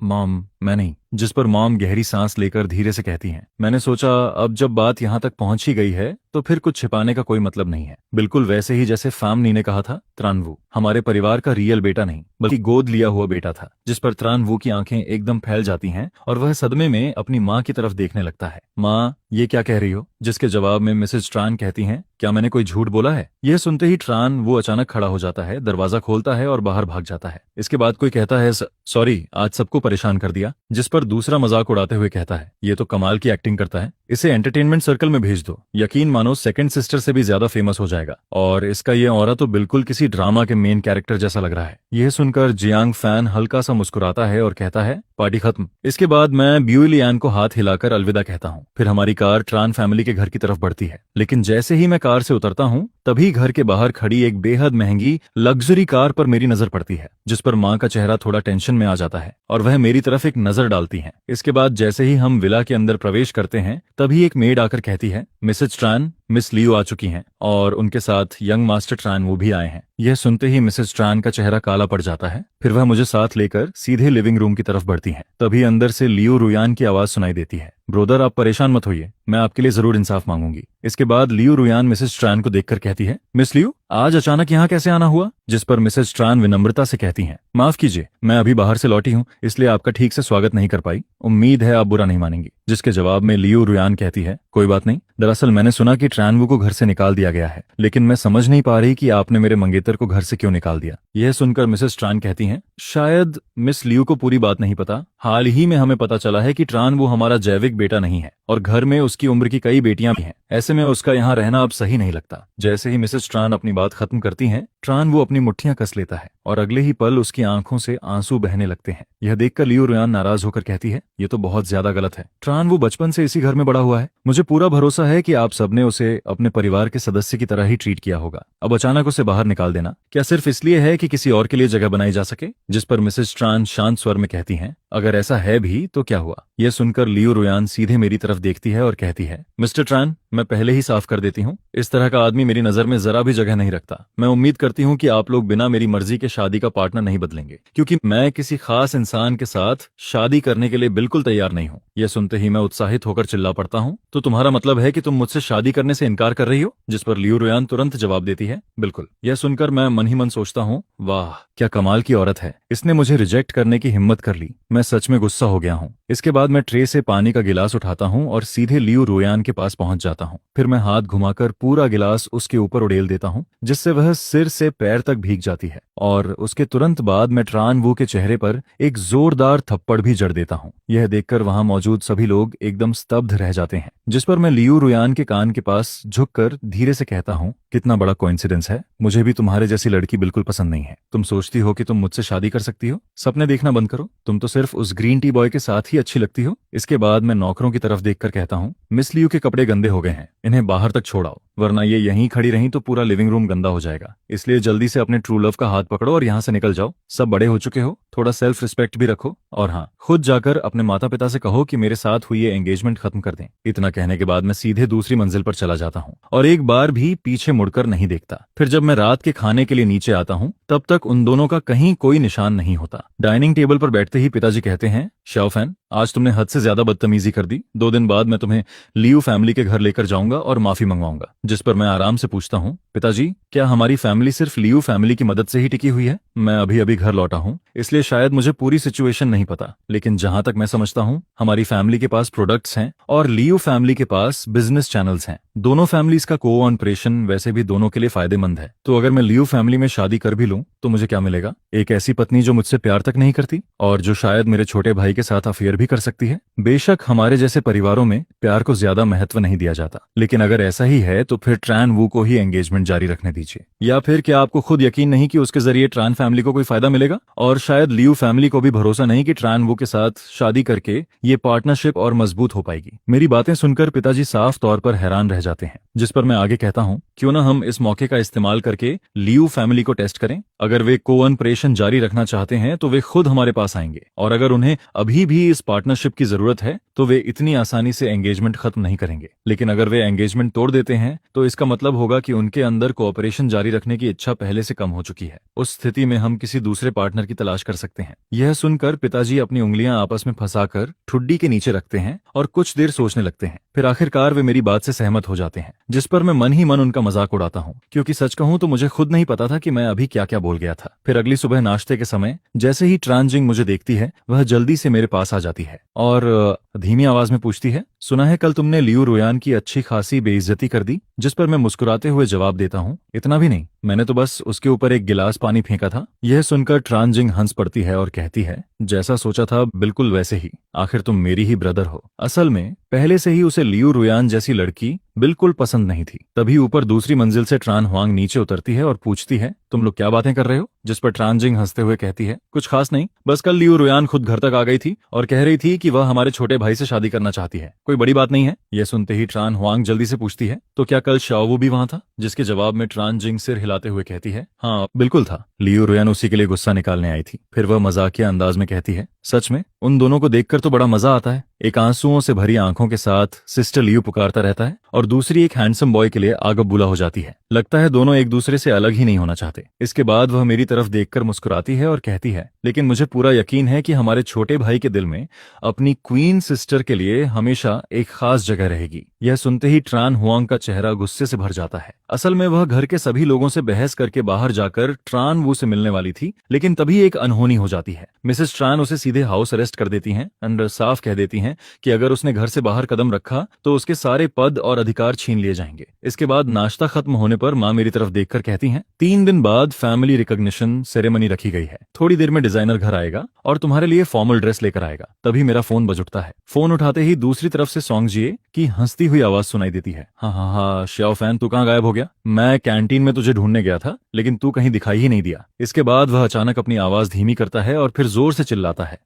मॉम, मैं नहीं। जिस पर मॉम गहरी सांस लेकर धीरे से कहती हैं, मैंने सोचा अब जब बात यहाँ तक पहुंच ही गई है तो फिर कुछ छिपाने का कोई मतलब नहीं है। बिल्कुल वैसे ही जैसे फामनी ने कहा था, त्रानवू हमारे परिवार का रियल बेटा नहीं बल्कि गोद लिया हुआ बेटा था। जिस पर त्रानवू की आंखें एकदम फैल जाती हैं और वह सदमे में अपनी माँ की तरफ देखने लगता है। माँ, ये क्या कह रही हो? जिसके जवाब में मिसेज ट्रान कहती हैं, क्या मैंने कोई झूठ बोला है? यह सुनते ही ट्रान वो अचानक खड़ा हो जाता है, दरवाजा खोलता है और बाहर भाग जाता है। इसके बाद कोई कहता है, सॉरी, आज सबको परेशान कर दिया। जिस पर दूसरा मजाक उड़ाते हुए कहता है, ये तो कमाल की एक्टिंग करता है, इसे एंटरटेनमेंट सर्कल में भेज दो, यकीन मानो सेकंड सिस्टर से भी ज्यादा फेमस हो जाएगा। और इसका ये ऑरा तो बिल्कुल किसी ड्रामा के मेन कैरेक्टर जैसा लग रहा है। यह सुनकर जियांग फैन हल्का सा मुस्कुराता है और कहता है, पार्टी खत्म। इसके बाद मैं ब्यूलियान को हाथ हिलाकर अलविदा कहता हूँ। फिर हमारी कार ट्रान फैमिली के घर की तरफ बढ़ती है, लेकिन जैसे ही मैं कार से उतरता हूँ तभी घर के बाहर खड़ी एक बेहद महंगी लग्जरी कार पर मेरी नजर पड़ती है, जिस पर माँ का चेहरा थोड़ा टेंशन में आ जाता है और वह मेरी तरफ एक नजर डालती हैं। इसके बाद जैसे ही हम विला के अंदर प्रवेश करते हैं तभी एक मेड आकर कहती है, मिसेज ट्रान, मिस लियो आ चुकी हैं और उनके साथ यंग मास्टर ट्रान वो भी आए हैं। यह सुनते ही मिसेज ट्रान का चेहरा काला पड़ जाता है। फिर वह मुझे साथ लेकर सीधे लिविंग रूम की तरफ बढ़ती हैं। तभी अंदर से लियो रुयान की आवाज सुनाई देती है, ब्रोदर आप परेशान मत होइए, मैं आपके लिए जरूर इंसाफ मांगूंगी। इसके बाद लियो रुयान मिसेज ट्रान को देखकर कहती है, मिस लियो, आज अचानक यहाँ कैसे आना हुआ? जिस पर मिसेज ट्रान विनम्रता से कहती हैं, माफ कीजिए, मैं अभी बाहर से लौटी हूँ, इसलिए आपका ठीक से स्वागत नहीं कर पाई, उम्मीद है आप बुरा नहीं मानेंगी। जिसके जवाब में लियो रुयान कहती है, कोई बात नहीं, दरअसल मैंने सुना कि ट्रानवू को घर से निकाल दिया गया है, लेकिन मैं समझ नहीं पा रही कि आपने मेरे मंगेतर को घर से क्यों निकाल दिया। यह सुनकर मिसेज ट्रान कहती हैं, शायद मिस लियो को पूरी बात नहीं पता, हाल ही में हमें पता चला है कि ट्रानवू हमारा जैविक बेटा नहीं है और घर में उसकी उम्र की कई बेटियां भी हैं, ऐसे में उसका यहाँ रहना अब सही नहीं लगता। जैसे ही मिसेज ट्रान अपनी बात खत्म करती हैं, ट्रान वो अपनी मुट्ठियां कस लेता है और अगले ही पल उसकी आंखों से आंसू बहने लगते हैं। यह देखकर लियो रुयान नाराज होकर कहती है, ये तो बहुत ज्यादा गलत है, ट्रान वो बचपन से इसी घर में बड़ा हुआ है, मुझे पूरा भरोसा है कि आप सबने उसे अपने परिवार के सदस्य की तरह ही ट्रीट किया होगा, अब अचानक उसे बाहर निकाल देना क्या सिर्फ इसलिए है कि किसी और के लिए जगह बनाई जा सके? जिस पर मिसेज ट्रान शांत स्वर में कहती हैं, अगर ऐसा है भी तो क्या हुआ? यह सुनकर लियो रुयान सीधे मेरी तरफ देखती है और कहती है, मिस्टर ट्रान, मैं पहले ही साफ कर देती हूँ, इस तरह का आदमी मेरी नजर में जरा भी जगह नहीं रखता। मैं उम्मीद करती हूँ कि आप लोग बिना मेरी मर्जी के शादी का पार्टनर नहीं बदलेंगे, क्योंकि मैं किसी खास इंसान के साथ शादी करने के लिए बिल्कुल तैयार नहीं हूँ। यह सुनते ही मैं उत्साहित होकर चिल्ला पड़ता हूँ, तो तुम्हारा मतलब है कि तुम मुझसे शादी करने से इनकार कर रही हो? जिस पर लियो रुयान तुरंत जवाब देती है, बिल्कुल। यह सुनकर मैं मन ही मन सोचता हूँ, वाह क्या कमाल की औरत है, इसने मुझे रिजेक्ट करने की हिम्मत कर ली। मैं सच में गुस्सा हो गया हूँ। इसके बाद मैं ट्रे से पानी का गिलास उठाता हूँ और सीधे लियो रुयान के पास पहुंच जाता हूँ। फिर मैं हाथ घुमाकर पूरा गिलास उसके ऊपर उड़ेल देता हूँ, जिससे वह सिर से पैर तक भीग जाती है और उसके तुरंत बाद मैं ट्रान वू के चेहरे पर एक जोरदार थप्पड़ भी जड़ देता हूँ। यह देखकर वहां मौजूद सभी लोग एकदम स्तब्ध रह जाते हैं। जिस पर मैं लियो रुयान के कान के पास झुककर धीरे से कहता हूँ, कितना बड़ा कोइंसिडेंस है, मुझे भी तुम्हारे जैसी लड़की बिल्कुल पसंद नहीं है। तुम सोचती हो कि तुम मुझसे शादी कर सकती हो? सपने देखना बंद करो, तुम तो सिर्फ उस ग्रीन टी बॉय के साथ ही अच्छी लगती हो। इसके बाद मैं नौकरों की तरफ देखकर कहता हूँ, मिस लियो के कपड़े गंदे हो गए हैं, इन्हें बाहर तक छोड़ाओ, वरना ये यहीं खड़ी रहीं तो पूरा लिविंग रूम गंदा हो जाएगा। इसलिए जल्दी से अपने ट्रू लव का हाथ पकड़ो और यहाँ से निकल जाओ। सब बड़े हो चुके हो, थोड़ा सेल्फ रिस्पेक्ट भी रखो, और हाँ, खुद जाकर अपने माता पिता से कहो कि मेरे साथ हुई ये एंगेजमेंट खत्म कर दें। इतना कहने के बाद मैं सीधे दूसरी मंजिल पर चला जाता हूँ और एक बार भी पीछे मुड़कर नहीं देखता। फिर जब मैं रात के खाने के लिए नीचे आता हूँ तब तक उन दोनों का कहीं कोई निशान नहीं होता। डाइनिंग टेबल पर बैठते ही पिताजी कहते हैं, शाओफैन, आज तुमने हद से ज्यादा बदतमीजी कर दी। 2 दिन बाद मैं तुम्हें लियो फैमिली के घर लेकर जाऊंगा और माफी मंगवाऊंगा। जिस पर मैं आराम से पूछता हूँ, पिताजी, क्या हमारी फैमिली सिर्फ लियो फैमिली की मदद से ही टिकी हुई है? मैं अभी अभी घर लौटा हूँ, इसलिए शायद मुझे पूरी सिचुएशन नहीं पता, लेकिन जहां तक मैं समझता हूँ हमारी फैमिली के पास प्रोडक्ट्स हैं और लियो फैमिली के पास बिजनेस चैनल्स हैं। दोनों फैमिलीज का को ऑपरेशन वैसे भी दोनों के लिए फायदेमंद है। तो अगर मैं लियो फैमिली में शादी कर भी लूं तो मुझे क्या मिलेगा? एक ऐसी पत्नी जो मुझसे प्यार तक नहीं करती और जो शायद मेरे छोटे भाई के साथ अफेयर भी कर सकती है। बेशक हमारे जैसे परिवारों में प्यार को ज्यादा महत्व नहीं दिया जाता, लेकिन अगर ऐसा ही है तो फिर ट्रान वू को ही एंगेजमेंट जारी रखने दीजिए। या फिर क्या आपको खुद यकीन नहीं कि उसके जरिए ट्रान फैमिली को कोई फायदा मिलेगा? और शायद लियो फैमिली को भी भरोसा नहीं कि ट्रान वू के साथ शादी करके ये पार्टनरशिप और मजबूत हो पाएगी। मेरी बातें सुनकर पिताजी साफ तौर पर हैरान रह जाते हैं। जिस पर मैं आगे कहता हूँ, क्यों ना हम इस मौके का इस्तेमाल करके लियो फैमिली को टेस्ट करें। अगर वे को-ऑपरेशन जारी रखना चाहते हैं तो वे खुद हमारे पास आएंगे, और अगर उन्हें अभी भी इस पार्टनरशिप की जरूरत है तो वे इतनी आसानी से एंगेजमेंट खत्म नहीं करेंगे। लेकिन अगर वे एंगेजमेंट तोड़ देते हैं तो इसका मतलब होगा कि उनके अंदर कोऑपरेशन जारी रखने की इच्छा पहले से कम हो चुकी है। उस स्थिति में हम किसी दूसरे पार्टनर की तलाश कर सकते हैं। यह सुनकर पिताजी अपनी उंगलियां आपस में फंसाकर ठुड्डी के नीचे रखते हैं और कुछ देर सोचने लगते हैं। फिर आखिरकार वे मेरी बात से सहमत हो जाते हैं, जिस पर मैं मन ही मन उनका मजाक उड़ाता हूँ, क्योंकि सच कहूँ तो मुझे खुद नहीं पता था कि मैं अभी क्या क्या बोल गया था। फिर अगली सुबह नाश्ते के समय जैसे ही ट्रांजिंग मुझे देखती है, वह जल्दी से मेरे पास आ जाती है और धीमी आवाज में पूछती है, सुना है कल तुमने लियू रुयान की अच्छी खासी बेइज्जती कर दी। जिस पर मैं मुस्कुराते हुए जवाब देता हूँ, इतना भी नहीं, मैंने तो बस उसके ऊपर एक गिलास पानी फेंका था। यह सुनकर ट्रांजिंग हंस पड़ती है और कहती है, जैसा सोचा था बिल्कुल वैसे ही, आखिर तुम मेरी ही ब्रदर हो। असल में पहले से ही उसे लियू रुयान जैसी लड़की बिल्कुल पसंद नहीं थी। तभी ऊपर दूसरी मंजिल से ट्रान हुआंग नीचे उतरती है और पूछती है, तुम लोग क्या बातें कर रहे हो? जिस पर ट्रांजिंग हंसते हुए कहती है, कुछ खास नहीं, बस कल लियू रुयान खुद घर तक आ गई थी और कह रही थी कि वह हमारे छोटे भाई से शादी करना चाहती है, कोई बड़ी बात नहीं है। यह सुनते ही ट्रान हुआंग जल्दी से पूछती है, तो क्या कल शाओवू भी वहां था? जिसके जवाब में ट्रांजिंग सिर हिलाते हुए कहती है, हाँ बिल्कुल था, लियू रुयान उसी के लिए गुस्सा निकालने आई थी। फिर वह मजाकिया अंदाज में कहती है, सच में उन दोनों को देखकर तो बड़ा मजा आता है। एक आंसुओं से भरी आंखों के साथ सिस्टर लियू पुकारता रहता है और दूसरी एक हैंडसम बॉय के लिए आगबूला हो जाती है। लगता है दोनों एक दूसरे से अलग ही नहीं होना चाहते। इसके बाद वह मेरी तरफ देखकर मुस्कुराती है और कहती है, लेकिन मुझे पूरा यकीन है कि हमारे छोटे भाई के दिल में अपनी क्वीन सिस्टर के लिए हमेशा एक खास जगह रहेगी। यह सुनते ही ट्रान हुआंग का चेहरा गुस्से से भर जाता है। असल में वह घर के सभी लोगों से बहस करके बाहर जाकर ट्रान वू से मिलने वाली थी, लेकिन तभी एक अनहोनी हो जाती है। मिसेस ट्रान उसे सीधे हाउस अरेस्ट कर देती हैं और साफ कह देती हैं कि अगर उसने घर से बाहर कदम रखा तो उसके सारे पद और अधिकार छीन लिए जाएंगे। इसके बाद नाश्ता खत्म होने पर माँ मेरी तरफ देखकर कहती हैं, 3 दिन बाद फैमिली रिकॉग्निशन सेरेमनी रखी गई है, थोड़ी देर में डिजाइनर घर आएगा और तुम्हारे लिए फॉर्मल ड्रेस लेकर आएगा। तभी मेरा फोन बज उठता है। फोन उठाते ही दूसरी तरफ से सॉन्ग जिए की हंसती हुई आवाज सुनाई देती है, हाँ हाँ हाँ श्याओ फैन, तू कहाँ गायब हो गया? मैं कैंटीन में तुझे ढूंढने गया था, लेकिन तू कहीं दिखाई ही नहीं दिया। इसके बाद वह अचानक अपनी आवाज धीमी करता है और फिर जोर से चिल्लाता है,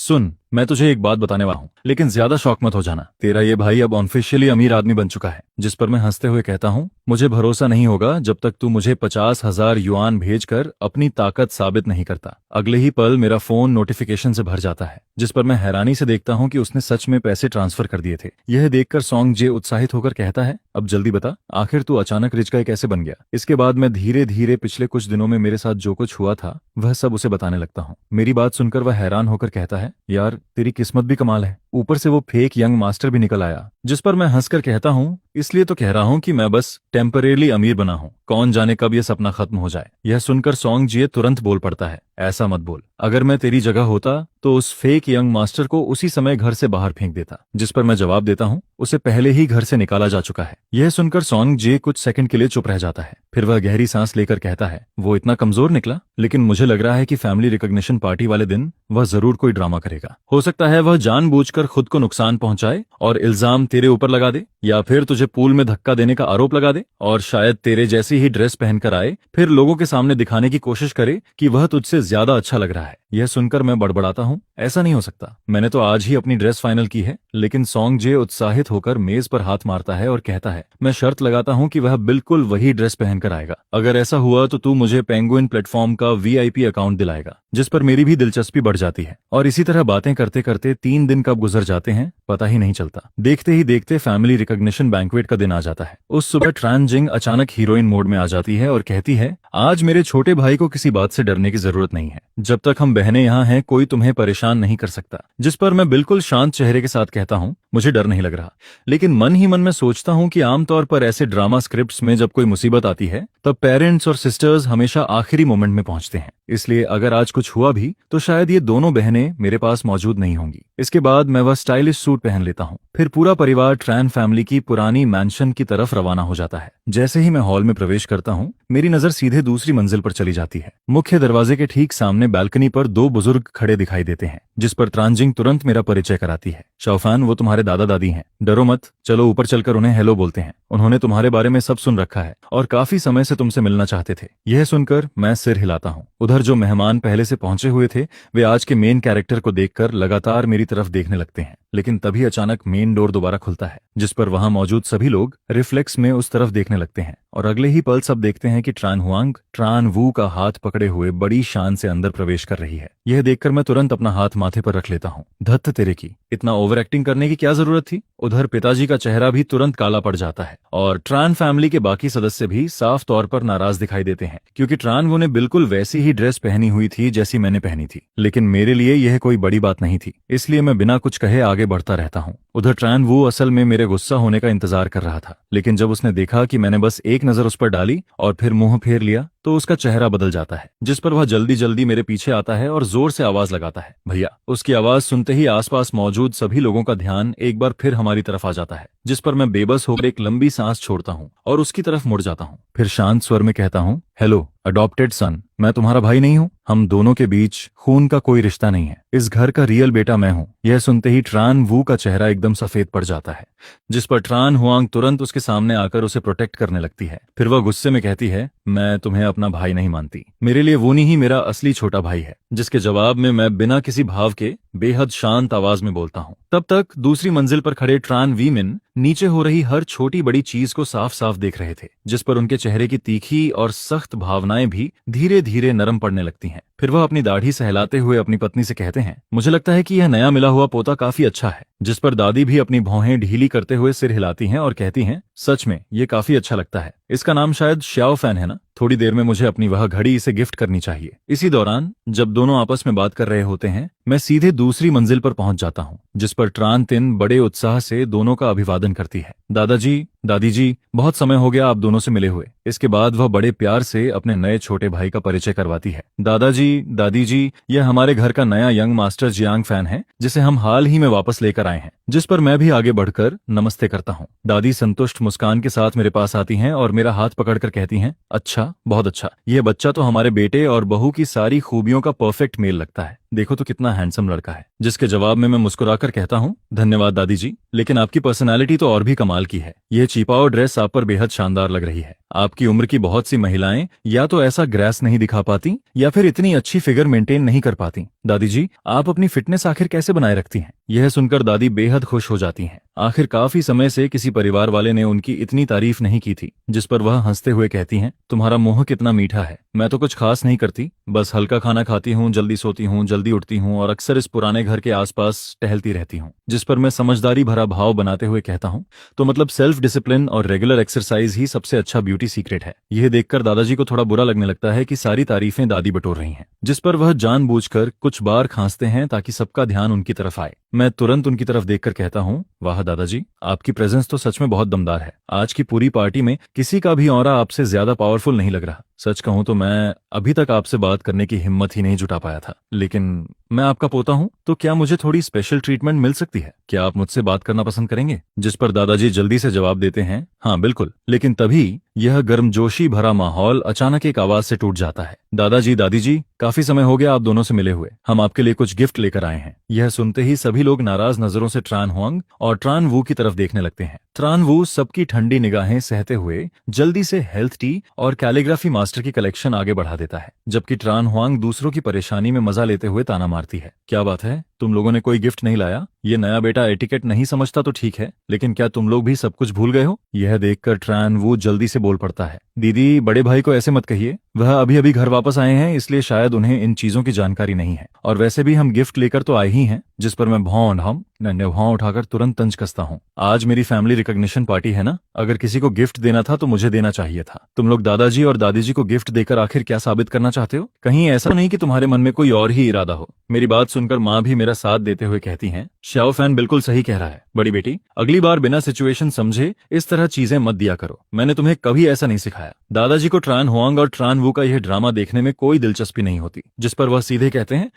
सुन, मैं तुझे एक बात बताने वाला हूँ, लेकिन ज्यादा शौक मत हो जाना। तेरा ये भाई अब ऑफिशियली अमीर आदमी बन चुका है। जिस पर मैं हंसते हुए कहता हूँ, मुझे भरोसा नहीं होगा जब तक तू मुझे 50,000 युआन भेजकर अपनी ताकत साबित नहीं करता। अगले ही पल मेरा फोन नोटिफिकेशन से भर जाता है, जिस पर मैं हैरानी से देखता हूँ कि उसने सच में पैसे ट्रांसफर कर दिए थे। यह देखकर सॉन्ग जे उत्साहित होकर कहता है, अब जल्दी बता, आखिर तू अचानक रिच गाय कैसे बन गया? इसके बाद मैं धीरे धीरे पिछले कुछ दिनों में मेरे साथ जो कुछ हुआ था वह सब उसे बताने लगता हूँ। मेरी बात सुनकर वह हैरान होकर कहता है, यार तेरी किस्मत भी कमाल है, ऊपर से वो फेक यंग मास्टर भी निकल आया। जिस पर मैं हंसकर कहता हूँ, इसलिए तो कह रहा हूँ कि मैं बस टेम्परेरी अमीर बना हूँ, कौन जाने कब यह सपना खत्म हो जाए। यह सुनकर सॉन्ग जिए तुरंत बोल पड़ता है, ऐसा मत बोल, अगर मैं तेरी जगह होता तो उस फेक यंग मास्टर को उसी समय घर से बाहर फेंक देता। जिस पर मैं जवाब देता हूँ, उसे पहले ही घर से निकाला जा चुका है। यह सुनकर सॉन्ग जे कुछ सेकंड के लिए चुप रह जाता है। फिर वह गहरी सांस लेकर कहता है, वो इतना कमजोर निकला, लेकिन मुझे लग रहा है कि फैमिली रिकॉग्निशन पार्टी वाले दिन वह जरूर कोई ड्रामा करेगा। हो सकता है वह जानबूझकर खुद को नुकसान पहुंचाए और इल्जाम तेरे ऊपर लगा दे, या फिर तुझे पूल में धक्का देने का आरोप लगा दे और शायद तेरे जैसी ही ड्रेस पहनकर आए, फिर लोगों के सामने दिखाने की कोशिश करे कि वह तुझसे ज्यादा अच्छा लग रहा है। यह सुनकर मैं बड़बड़ाता हूँ, ऐसा नहीं हो सकता, मैंने तो आज ही अपनी ड्रेस फाइनल की है। लेकिन सॉन्ग जे उत्साहित होकर मेज पर हाथ मारता है और कहता है, मैं शर्त लगाता हूँ कि वह बिल्कुल वही ड्रेस पहनकर आएगा। अगर ऐसा हुआ तो तू मुझे पेंगुइन प्लेटफॉर्म का VIP अकाउंट दिलाएगा। जिस पर मेरी भी दिलचस्पी बढ़ जाती है और इसी तरह बातें करते करते 3 दिन कब गुजर जाते हैं पता ही नहीं चलता। देखते ही देखते फैमिली रिकॉग्निशन बैंक्वेट का दिन आ जाता है। उस सुबह ट्रांजिंग अचानक हीरोइन मोड में आ जाती है और कहती है, आज मेरे छोटे भाई को किसी बात से डरने की जरूरत नहीं है, जब तक हम बहनें यहाँ हैं कोई तुम्हें परेशान नहीं कर सकता। जिस पर मैं बिल्कुल शांत चेहरे के साथ कहता हूँ, मुझे डर नहीं लग रहा, लेकिन मन ही मन में सोचता हूँ कि आमतौर पर ऐसे ड्रामा स्क्रिप्ट्स में जब कोई मुसीबत आती है तब पेरेंट्स और सिस्टर्स हमेशा आखिरी मोमेंट में पहुंचते हैं, इसलिए अगर आज कुछ हुआ भी तो शायद ये दोनों बहनें मेरे पास मौजूद नहीं होंगी। इसके बाद मैं वह स्टाइलिश सूट पहन लेता हूँ। फिर पूरा परिवार ट्रैन फैमिली की पुरानी मैंशन की तरफ रवाना हो जाता है। जैसे ही मैं हॉल में प्रवेश करता हूँ, मेरी नजर सीधे दूसरी मंजिल पर चली जाती है। मुख्य दरवाजे के ठीक सामने बालकनी पर 2 बुजुर्ग खड़े दिखाई देते हैं, जिस पर ट्रांजिंग तुरंत मेरा परिचय कराती है। शाओफान, वो तुम्हारे दादा दादी हैं, डरो मत, चलो ऊपर चलकर उन्हें हेलो बोलते हैं। उन्होंने तुम्हारे बारे में सब सुन रखा है और काफी समय से तुमसे मिलना चाहते थे। यह सुनकर मैं सिर हिलाता हूँ। उधर जो मेहमान पहले से पहुंचे हुए थे वे आज के मेन कैरेक्टर को देखकर लगातार मेरी तरफ देखने लगते हैं, लेकिन तभी अचानक मेन डोर दोबारा खुलता है, जिस पर वहां मौजूद सभी लोग रिफ्लेक्स में उस तरफ देखने लगते हैं और अगले ही पल सब देखते हैं कि ट्रान हुआंग ट्रान वू का हाथ पकड़े हुए बड़ी शान से अंदर प्रवेश कर रही है। यह देखकर मैं तुरंत अपना हाथ माथे पर रख लेता हूँ। धत्त तेरे की, इतना ओवर एक्टिंग करने की क्या जरूरत थी। उधर पिताजी का चेहरा भी तुरंत काला पड़ जाता है और ट्रान फैमिली के बाकी सदस्य भी साफ तौर पर नाराज दिखाई देते हैं, क्योंकि ट्रान वू ने बिल्कुल वैसी ही ड्रेस पहनी हुई थी जैसी मैंने पहनी थी। लेकिन मेरे लिए यह कोई बड़ी बात नहीं थी, इसलिए मैं बिना कुछ कहे आगे बढ़ता रहता हूँ। उधर ट्रान वू असल में मेरे गुस्सा होने का इंतजार कर रहा था, लेकिन जब उसने देखा कि मैंने बस एक नजर उस पर डाली और फिर मुंह फेर लिया तो उसका चेहरा बदल जाता है, जिस पर वह जल्दी जल्दी मेरे पीछे आता है और जोर से आवाज लगाता है, भैया। उसकी आवाज सुनते ही आसपास मौजूद सभी लोगों का ध्यान एक बार फिर हमारी तरफ आ जाता है, जिस पर मैं बेबस होकर एक लंबी सांस छोड़ता हूँ और उसकी तरफ मुड़ जाता हूँ। फिर शांत स्वर में कहता हूँ, हेलो अडॉप्टेड सन, मैं तुम्हारा भाई नहीं हूँ। हम दोनों के बीच खून का कोई रिश्ता नहीं है। इस घर का रियल बेटा मैं हूँ। यह सुनते ही ट्रान वू का चेहरा एकदम सफेद पड़ जाता है, जिस पर ट्रान हुआंग तुरंत उसके सामने आकर उसे प्रोटेक्ट करने लगती है। फिर वह गुस्से में कहती है, मैं तुम्हें अपना भाई नहीं मानती। मेरे लिए वूनी ही मेरा असली छोटा भाई है। जिसके जवाब में मैं बिना किसी भाव के बेहद शांत आवाज में बोलता हूँ। तब तक दूसरी मंजिल पर खड़े ट्रान वी मिन नीचे हो रही हर छोटी बड़ी चीज को साफ साफ देख रहे थे, जिस पर उनके चेहरे की तीखी और सख्त भावनाएं भी धीरे धीरे नरम पड़ने लगती हैं। फिर वह अपनी दाढ़ी सहलाते हुए अपनी पत्नी से कहते हैं, मुझे लगता है कि यह नया मिला हुआ पोता काफी अच्छा है। जिस पर दादी भी अपनी भौहें ढीली करते हुए सिर हिलाती हैं और कहती हैं, सच में ये काफी अच्छा लगता है। इसका नाम शायद श्याओ फैन है ना। थोड़ी देर में मुझे अपनी वह घड़ी इसे गिफ्ट करनी चाहिए। इसी दौरान जब दोनों आपस में बात कर रहे होते हैं, मैं सीधे दूसरी मंजिल पर पहुंच जाता हूं, जिस पर ट्रान तिन बड़े उत्साह से दोनों का अभिवादन करती है। दादाजी, दादी जी, बहुत समय हो गया आप दोनों से मिले हुए। इसके बाद वह बड़े प्यार से अपने नए छोटे भाई का परिचय करवाती है। दादाजी, दादी जी, यह हमारे घर का नया यंग मास्टर जियांग फैन है, जिसे हम हाल ही में वापस लेकर आए हैं। जिस पर मैं भी आगे बढ़कर नमस्ते करता हूँ। दादी संतुष्ट मुस्कान के साथ मेरे पास आती हैं और मेरा हाथ पकड़कर कहती हैं, अच्छा, बहुत अच्छा। यह बच्चा तो हमारे बेटे और बहू की सारी खूबियों का परफेक्ट मेल लगता है। देखो तो कितना हैंडसम लड़का है। जिसके जवाब में मैं मुस्कुराकर कहता हूँ, धन्यवाद दादी जी, लेकिन आपकी पर्सनालिटी तो और भी कमाल की है। यह छिपाओ ड्रेस आप पर बेहद शानदार लग रही है। आपकी उम्र की बहुत सी महिलाएं या तो ऐसा ग्रेस नहीं दिखा पाती या फिर इतनी अच्छी फिगर मेंटेन नहीं कर पाती। दादी जी, आप अपनी फिटनेस आखिर कैसे बनाए रखती हैं? यह सुनकर दादी बेहद खुश हो जाती हैं। आखिर काफी समय से किसी परिवार वाले ने उनकी इतनी तारीफ नहीं की थी। जिस पर वह हंसते हुए कहती हैं, तुम्हारा मुंह कितना मीठा है। मैं तो कुछ खास नहीं करती, बस हल्का खाना खाती हूँ, जल्दी सोती हूँ, जल्दी उठती हूँ और अक्सर इस पुराने घर के आसपास टहलती रहती हूँ। जिस पर मैं समझदारी भरा भाव बनाते हुए कहता हूँ, तो मतलब सेल्फ डिसिप्लिन और रेगुलर एक्सरसाइज ही सबसे अच्छा ब्यूटी सीक्रेट है। यह देखकर दादाजी को थोड़ा बुरा लगने लगता है कि सारी तारीफें दादी बटोर रही हैं। जिस पर वह जानबूझकर कुछ बार खांसते हैं ताकि सबका ध्यान उनकी तरफ आए। मैं तुरंत उनकी तरफ देखकर कहता हूँ, वाह दादाजी, आपकी प्रेजेंस तो सच में बहुत दमदार है। आज की पूरी पार्टी में किसी का भी ऑरा आपसे ज्यादा पावरफुल नहीं लग रहा। सच कहूं तो मैं अभी तक आपसे बात करने की हिम्मत ही नहीं जुटा पाया था, लेकिन मैं आपका पोता हूं, तो क्या मुझे थोड़ी स्पेशल ट्रीटमेंट मिल सकती है? क्या आप मुझसे बात करना पसंद करेंगे? जिस पर दादाजी जल्दी से जवाब देते हैं, हाँ बिल्कुल। लेकिन तभी यह गर्मजोशी भरा माहौल अचानक एक आवाज से टूट जाता है। दादाजी, दादी जी, काफी समय हो गया आप दोनों से मिले हुए। हम आपके लिए कुछ गिफ्ट लेकर आए हैं। यह सुनते ही सभी लोग नाराज नजरों से ट्रान हुआंग और ट्रान वू की तरफ देखने लगते हैं। ट्रान वू सबकी ठंडी निगाहें सहते हुए जल्दी से हेल्थ टी और कैलीग्राफी मास्टर की कलेक्शन आगे बढ़ा देता है, जबकि ट्रान हुआंग दूसरों की परेशानी में मजा लेते हुए ताना मारती है, क्या बात है, तुम लोगों ने कोई गिफ्ट नहीं लाया? ये नया बेटा एटिकेट नहीं समझता तो ठीक है, लेकिन क्या तुम लोग भी सब कुछ भूल गए हो? यह देखकर ट्रान वू जल्दी से बोल पड़ता है, दीदी, बड़े भाई को ऐसे मत कहिए। वह अभी अभी घर वापस आए हैं, इसलिए शायद उन्हें इन चीजों की जानकारी नहीं है। और वैसे भी हम गिफ्ट लेकर तो आए ही हैं। जिस पर मैं भौं उठाकर तुरंत तंज कसता हूँ। आज मेरी फैमिली रिकॉग्निशन पार्टी है ना, अगर किसी को गिफ्ट देना था तो मुझे देना चाहिए था। तुम लोग दादाजी और दादी जी को गिफ्ट देकर आखिर क्या साबित करना चाहते हो? कहीं ऐसा नहीं कि तुम्हारे मन में कोई और ही इरादा हो? मेरी बात सुनकर माँ भी मेरा साथ देते हुए कहती हैं, श्याओ फैन बिल्कुल सही कह रहा है। बड़ी बेटी, अगली बार बिना सिचुएशन समझे इस तरह चीजें मत दिया करो। मैंने तुम्हें कभी ऐसा नहीं सिखाया। दादाजी को ट्रान हुआंग और ट्रान वू का यह ड्रामा देखने में कोई दिलचस्पी नहीं होती। जिस पर वह सीधे कहते हैं,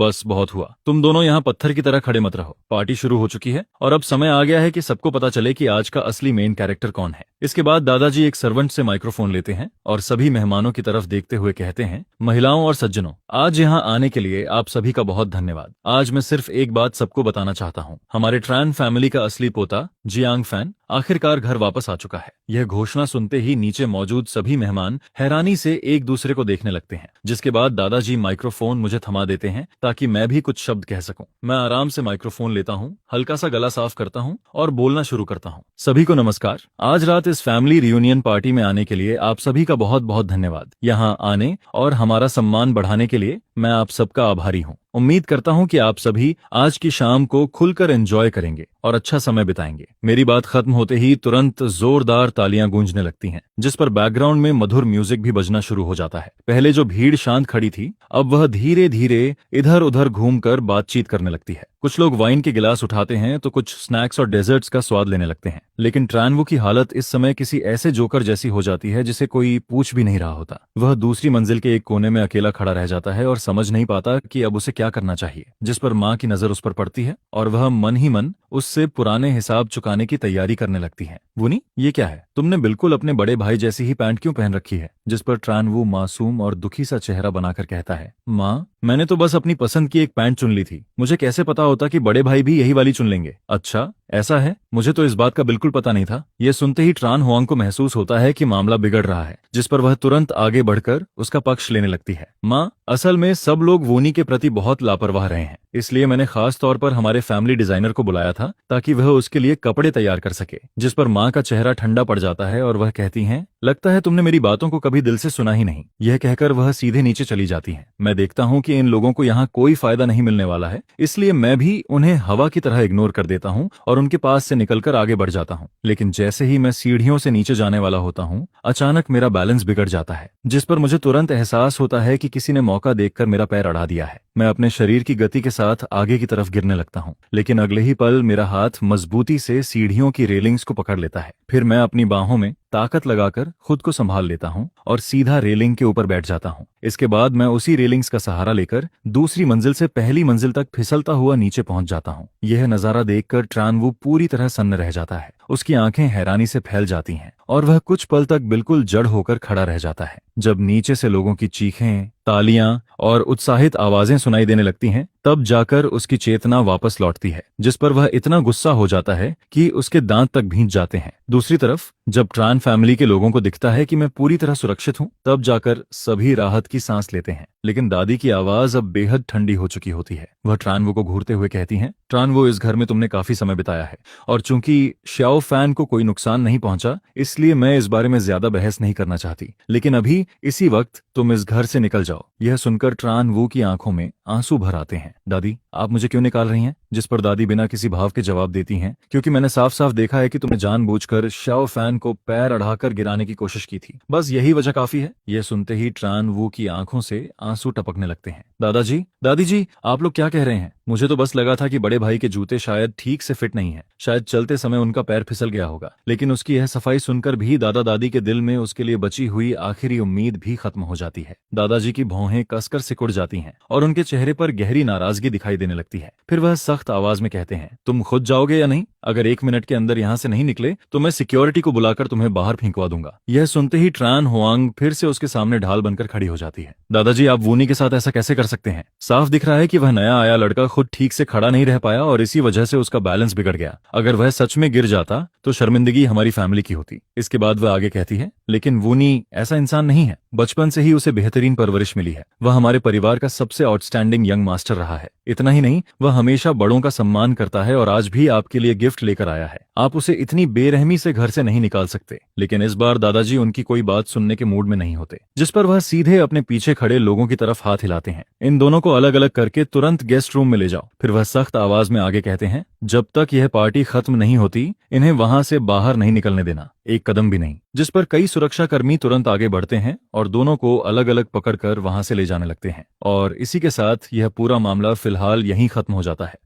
बस बहुत हुआ, तुम दोनों यहाँ पत्थर की तरह खड़े मत रहो। पार्टी शुरू हो चुकी है और अब समय आ गया है कि सबको पता चले कि आज का असली मेन कैरेक्टर कौन है। इसके बाद दादाजी एक सर्वेंट से माइक्रोफोन लेते हैं और सभी मेहमानों की तरफ देखते हुए कहते हैं, महिलाओं और सज्जनों, आज यहाँ आने के लिए आप सभी का बहुत धन्यवाद। आज मैं सिर्फ एक बात सबको बताना चाहता हूँ। हमारे ट्रान फैमिली का असली पोता जियांग फैन आखिरकार घर वापस आ चुका है। यह घोषणा सुनते ही नीचे मौजूद सभी मेहमान हैरानी से एक दूसरे को देखने लगते हैं, जिसके बाद दादाजी माइक्रोफोन मुझे थमा देते हैं ताकि मैं भी कुछ शब्द कह सकूं। मैं आराम से माइक्रोफोन लेता हूं, हल्का सा गला साफ करता हूं और बोलना शुरू करता हूं। सभी को नमस्कार। आज रात इस फैमिली रियूनियन पार्टी में आने के लिए आप सभी का बहुत बहुत धन्यवाद। यहाँ आने और हमारा सम्मान बढ़ाने के लिए मैं आप सबका आभारी हूँ। उम्मीद करता हूँ कि आप सभी आज की शाम को खुलकर एंजॉय करेंगे और अच्छा समय बिताएंगे। मेरी बात खत्म होते ही तुरंत जोरदार तालियां गूंजने लगती हैं, जिस पर बैकग्राउंड में मधुर म्यूजिक भी बजना शुरू हो जाता है। पहले जो भीड़ शांत खड़ी थी, अब वह धीरे धीरे इधर उधर घूमकर बातचीत करने लगती है। कुछ लोग वाइन के गिलास उठाते हैं तो कुछ स्नैक्स और डेजर्ट्स का स्वाद लेने लगते हैं। लेकिन ट्रानवू की हालत इस समय किसी ऐसे जोकर जैसी हो जाती है जिसे कोई पूछ भी नहीं रहा होता। वह दूसरी मंजिल के एक कोने में अकेला खड़ा रह जाता है और समझ नहीं पाता कि अब उसे क्या करना चाहिए। जिस पर माँ की नजर उस पर पड़ती है और वह मन ही मन उससे पुराने हिसाब चुकाने की तैयारी करने लगती है। वुनी, ये क्या है? तुमने बिल्कुल अपने बड़े भाई जैसी ही पैंट क्यों पहन रखी है? जिस पर ट्रानवू मासूम और दुखी सा चेहरा बनाकर कहता है, माँ, मैंने तो बस अपनी पसंद की एक पैंट चुन ली थी। मुझे कैसे पता होता कि बड़े भाई भी यही वाली चुन लेंगे? अच्छा, ऐसा है? मुझे तो इस बात का बिल्कुल पता नहीं था। यह सुनते ही ट्रान हुआंग को महसूस होता है कि मामला बिगड़ रहा है, जिस पर वह तुरंत आगे बढ़कर उसका पक्ष लेने लगती है। माँ, असल में सब लोग वोनी के प्रति बहुत लापरवाह रहे हैं, इसलिए मैंने खास तौर पर हमारे फैमिली डिजाइनर को बुलाया था ताकि वह उसके लिए कपड़े तैयार कर सके। जिस पर माँ का चेहरा ठंडा पड़ जाता है और वह कहती हैं, लगता है तुमने मेरी बातों को कभी दिल से सुना ही नहीं। यह कहकर वह सीधे नीचे चली जाती हैं। मैं देखता हूँ कि इन लोगों को यहाँ कोई फायदा नहीं मिलने वाला है, इसलिए मैं भी उन्हें हवा की तरह इग्नोर कर देता हूँ और उनके पास से निकलकर आगे बढ़ जाता हूँ। लेकिन जैसे ही मैं सीढ़ियों से नीचे जाने वाला होता हूँ, अचानक मेरा बैलेंस बिगड़ जाता है, जिस पर मुझे तुरंत एहसास होता है कि किसी ने मौका देखकर मेरा पैर अड़ा दिया है। मैं अपने शरीर की गति के साथ आगे की तरफ गिरने लगता हूँ, लेकिन अगले ही पल मेरा हाथ मजबूती से सीढ़ियों की रेलिंग्स को पकड़ लेता है। फिर मैं अपनी बाहों में ताकत लगाकर खुद को संभाल लेता हूँ और सीधा रेलिंग के ऊपर बैठ जाता हूँ। इसके बाद मैं उसी रेलिंग्स का सहारा लेकर दूसरी मंजिल से पहली मंजिल तक फिसलता हुआ नीचे पहुंच जाता हूँ। यह नजारा देखकर ट्रानवू पूरी तरह सन्न रह जाता है। उसकी आंखें हैरानी से फैल जाती हैं और वह कुछ पल तक बिल्कुल जड़ होकर खड़ा रह जाता है। जब नीचे से लोगों की चीखें, तालियां और उत्साहित आवाजें सुनाई देने लगती हैं, तब जाकर उसकी चेतना वापस लौटती है, जिस पर वह इतना गुस्सा हो जाता है कि उसके दांत तक भींच जाते हैं। दूसरी तरफ जब ट्रान फैमिली के लोगों को दिखता है कि मैं पूरी तरह सुरक्षित हूँ, तब जाकर सभी राहत की सांस लेते हैं। लेकिन दादी की आवाज अब बेहद ठंडी हो चुकी होती है। वह ट्रानवू को घूरते हुए कहती हैं, ट्रानवू, इस घर में तुमने काफी समय बिताया है और चूंकि श्याओ फैन को कोई नुकसान नहीं पहुंचा, इसलिए मैं इस बारे में ज्यादा बहस नहीं करना चाहती। लेकिन अभी इसी वक्त तुम इस घर से निकल जाओ। यह सुनकर ट्रानवू की आंखों में आंसू भर आते हैं। दादी, आप मुझे क्यों निकाल रही हैं? जिस पर दादी बिना किसी भाव के जवाब देती हैं, क्योंकि मैंने साफ साफ देखा है कि तुमने जानबूझकर श्याओ फैन को पैर अड़ाकर गिराने की कोशिश की थी। बस यही वजह काफी है। यह सुनते ही ट्रानवू की आंखों से आंसू टपकने लगते हैं। दादाजी, दादी जी, आप लोग क्या कह रहे हैं? मुझे तो बस लगा था कि बड़े भाई के जूते शायद ठीक से फिट नहीं है, शायद चलते समय उनका पैर फिसल गया होगा। लेकिन उसकी यह सफाई सुनकर भी दादा दादी के दिल में उसके लिए बची हुई आखिरी उम्मीद भी खत्म हो जाती है। दादाजी की भौहें कसकर सिकुड़ जाती हैं और उनके चेहरे पर गहरी नाराजगी दिखाई देने लगती है। फिर वह सख्त आवाज में कहते हैं, तुम खुद जाओगे या नहीं? अगर 1 मिनट के अंदर यहाँ से नहीं निकले तो मैं सिक्योरिटी को बुलाकर तुम्हें बाहर फेंकवा दूंगा। यह सुनते ही ट्रान हुआंग फिर से उसके सामने ढाल बनकर खड़ी हो जाती है। दादाजी, आप वूनी के साथ ऐसा कैसे कर सकते हैं? साफ दिख रहा है कि वह नया आया लड़का खुद ठीक से खड़ा नहीं रह पाया और इसी वजह से उसका बैलेंस बिगड़ गया। अगर वह सच में गिर जाता तो शर्मिंदगी हमारी फैमिली की होती। इसके बाद वह आगे कहती है, लेकिन वूनी ऐसा इंसान नहीं है। बचपन से ही उसे बेहतरीन परवरिश मिली है। वह हमारे परिवार का सबसे आउटस्टैंडिंग यंग मास्टर रहा है। इतना ही नहीं, वह हमेशा बड़ों का सम्मान करता है और आज भी आपके लिए गिफ्ट लेकर आया है। आप उसे इतनी बेरहमी से घर से नहीं निकाल सकते। लेकिन इस बार दादाजी उनकी कोई बात सुनने के मूड में नहीं होते, जिस पर वह सीधे अपने पीछे खड़े लोगों की तरफ हाथ हिलाते हैं। इन दोनों को अलग अलग करके तुरंत गेस्ट रूम में ले जाओ। फिर वह सख्त आवाज में आगे कहते हैं, जब तक यह पार्टी खत्म नहीं होती, इन्हें वहां से बाहर नहीं निकलने देना, एक कदम भी नहीं। जिस पर कई सुरक्षाकर्मी तुरंत आगे बढ़ते हैं और दोनों को अलग अलग पकड़कर वहां से ले जाने लगते हैं। और इसी के साथ यह पूरा मामला फिलहाल यहीं खत्म हो जाता है।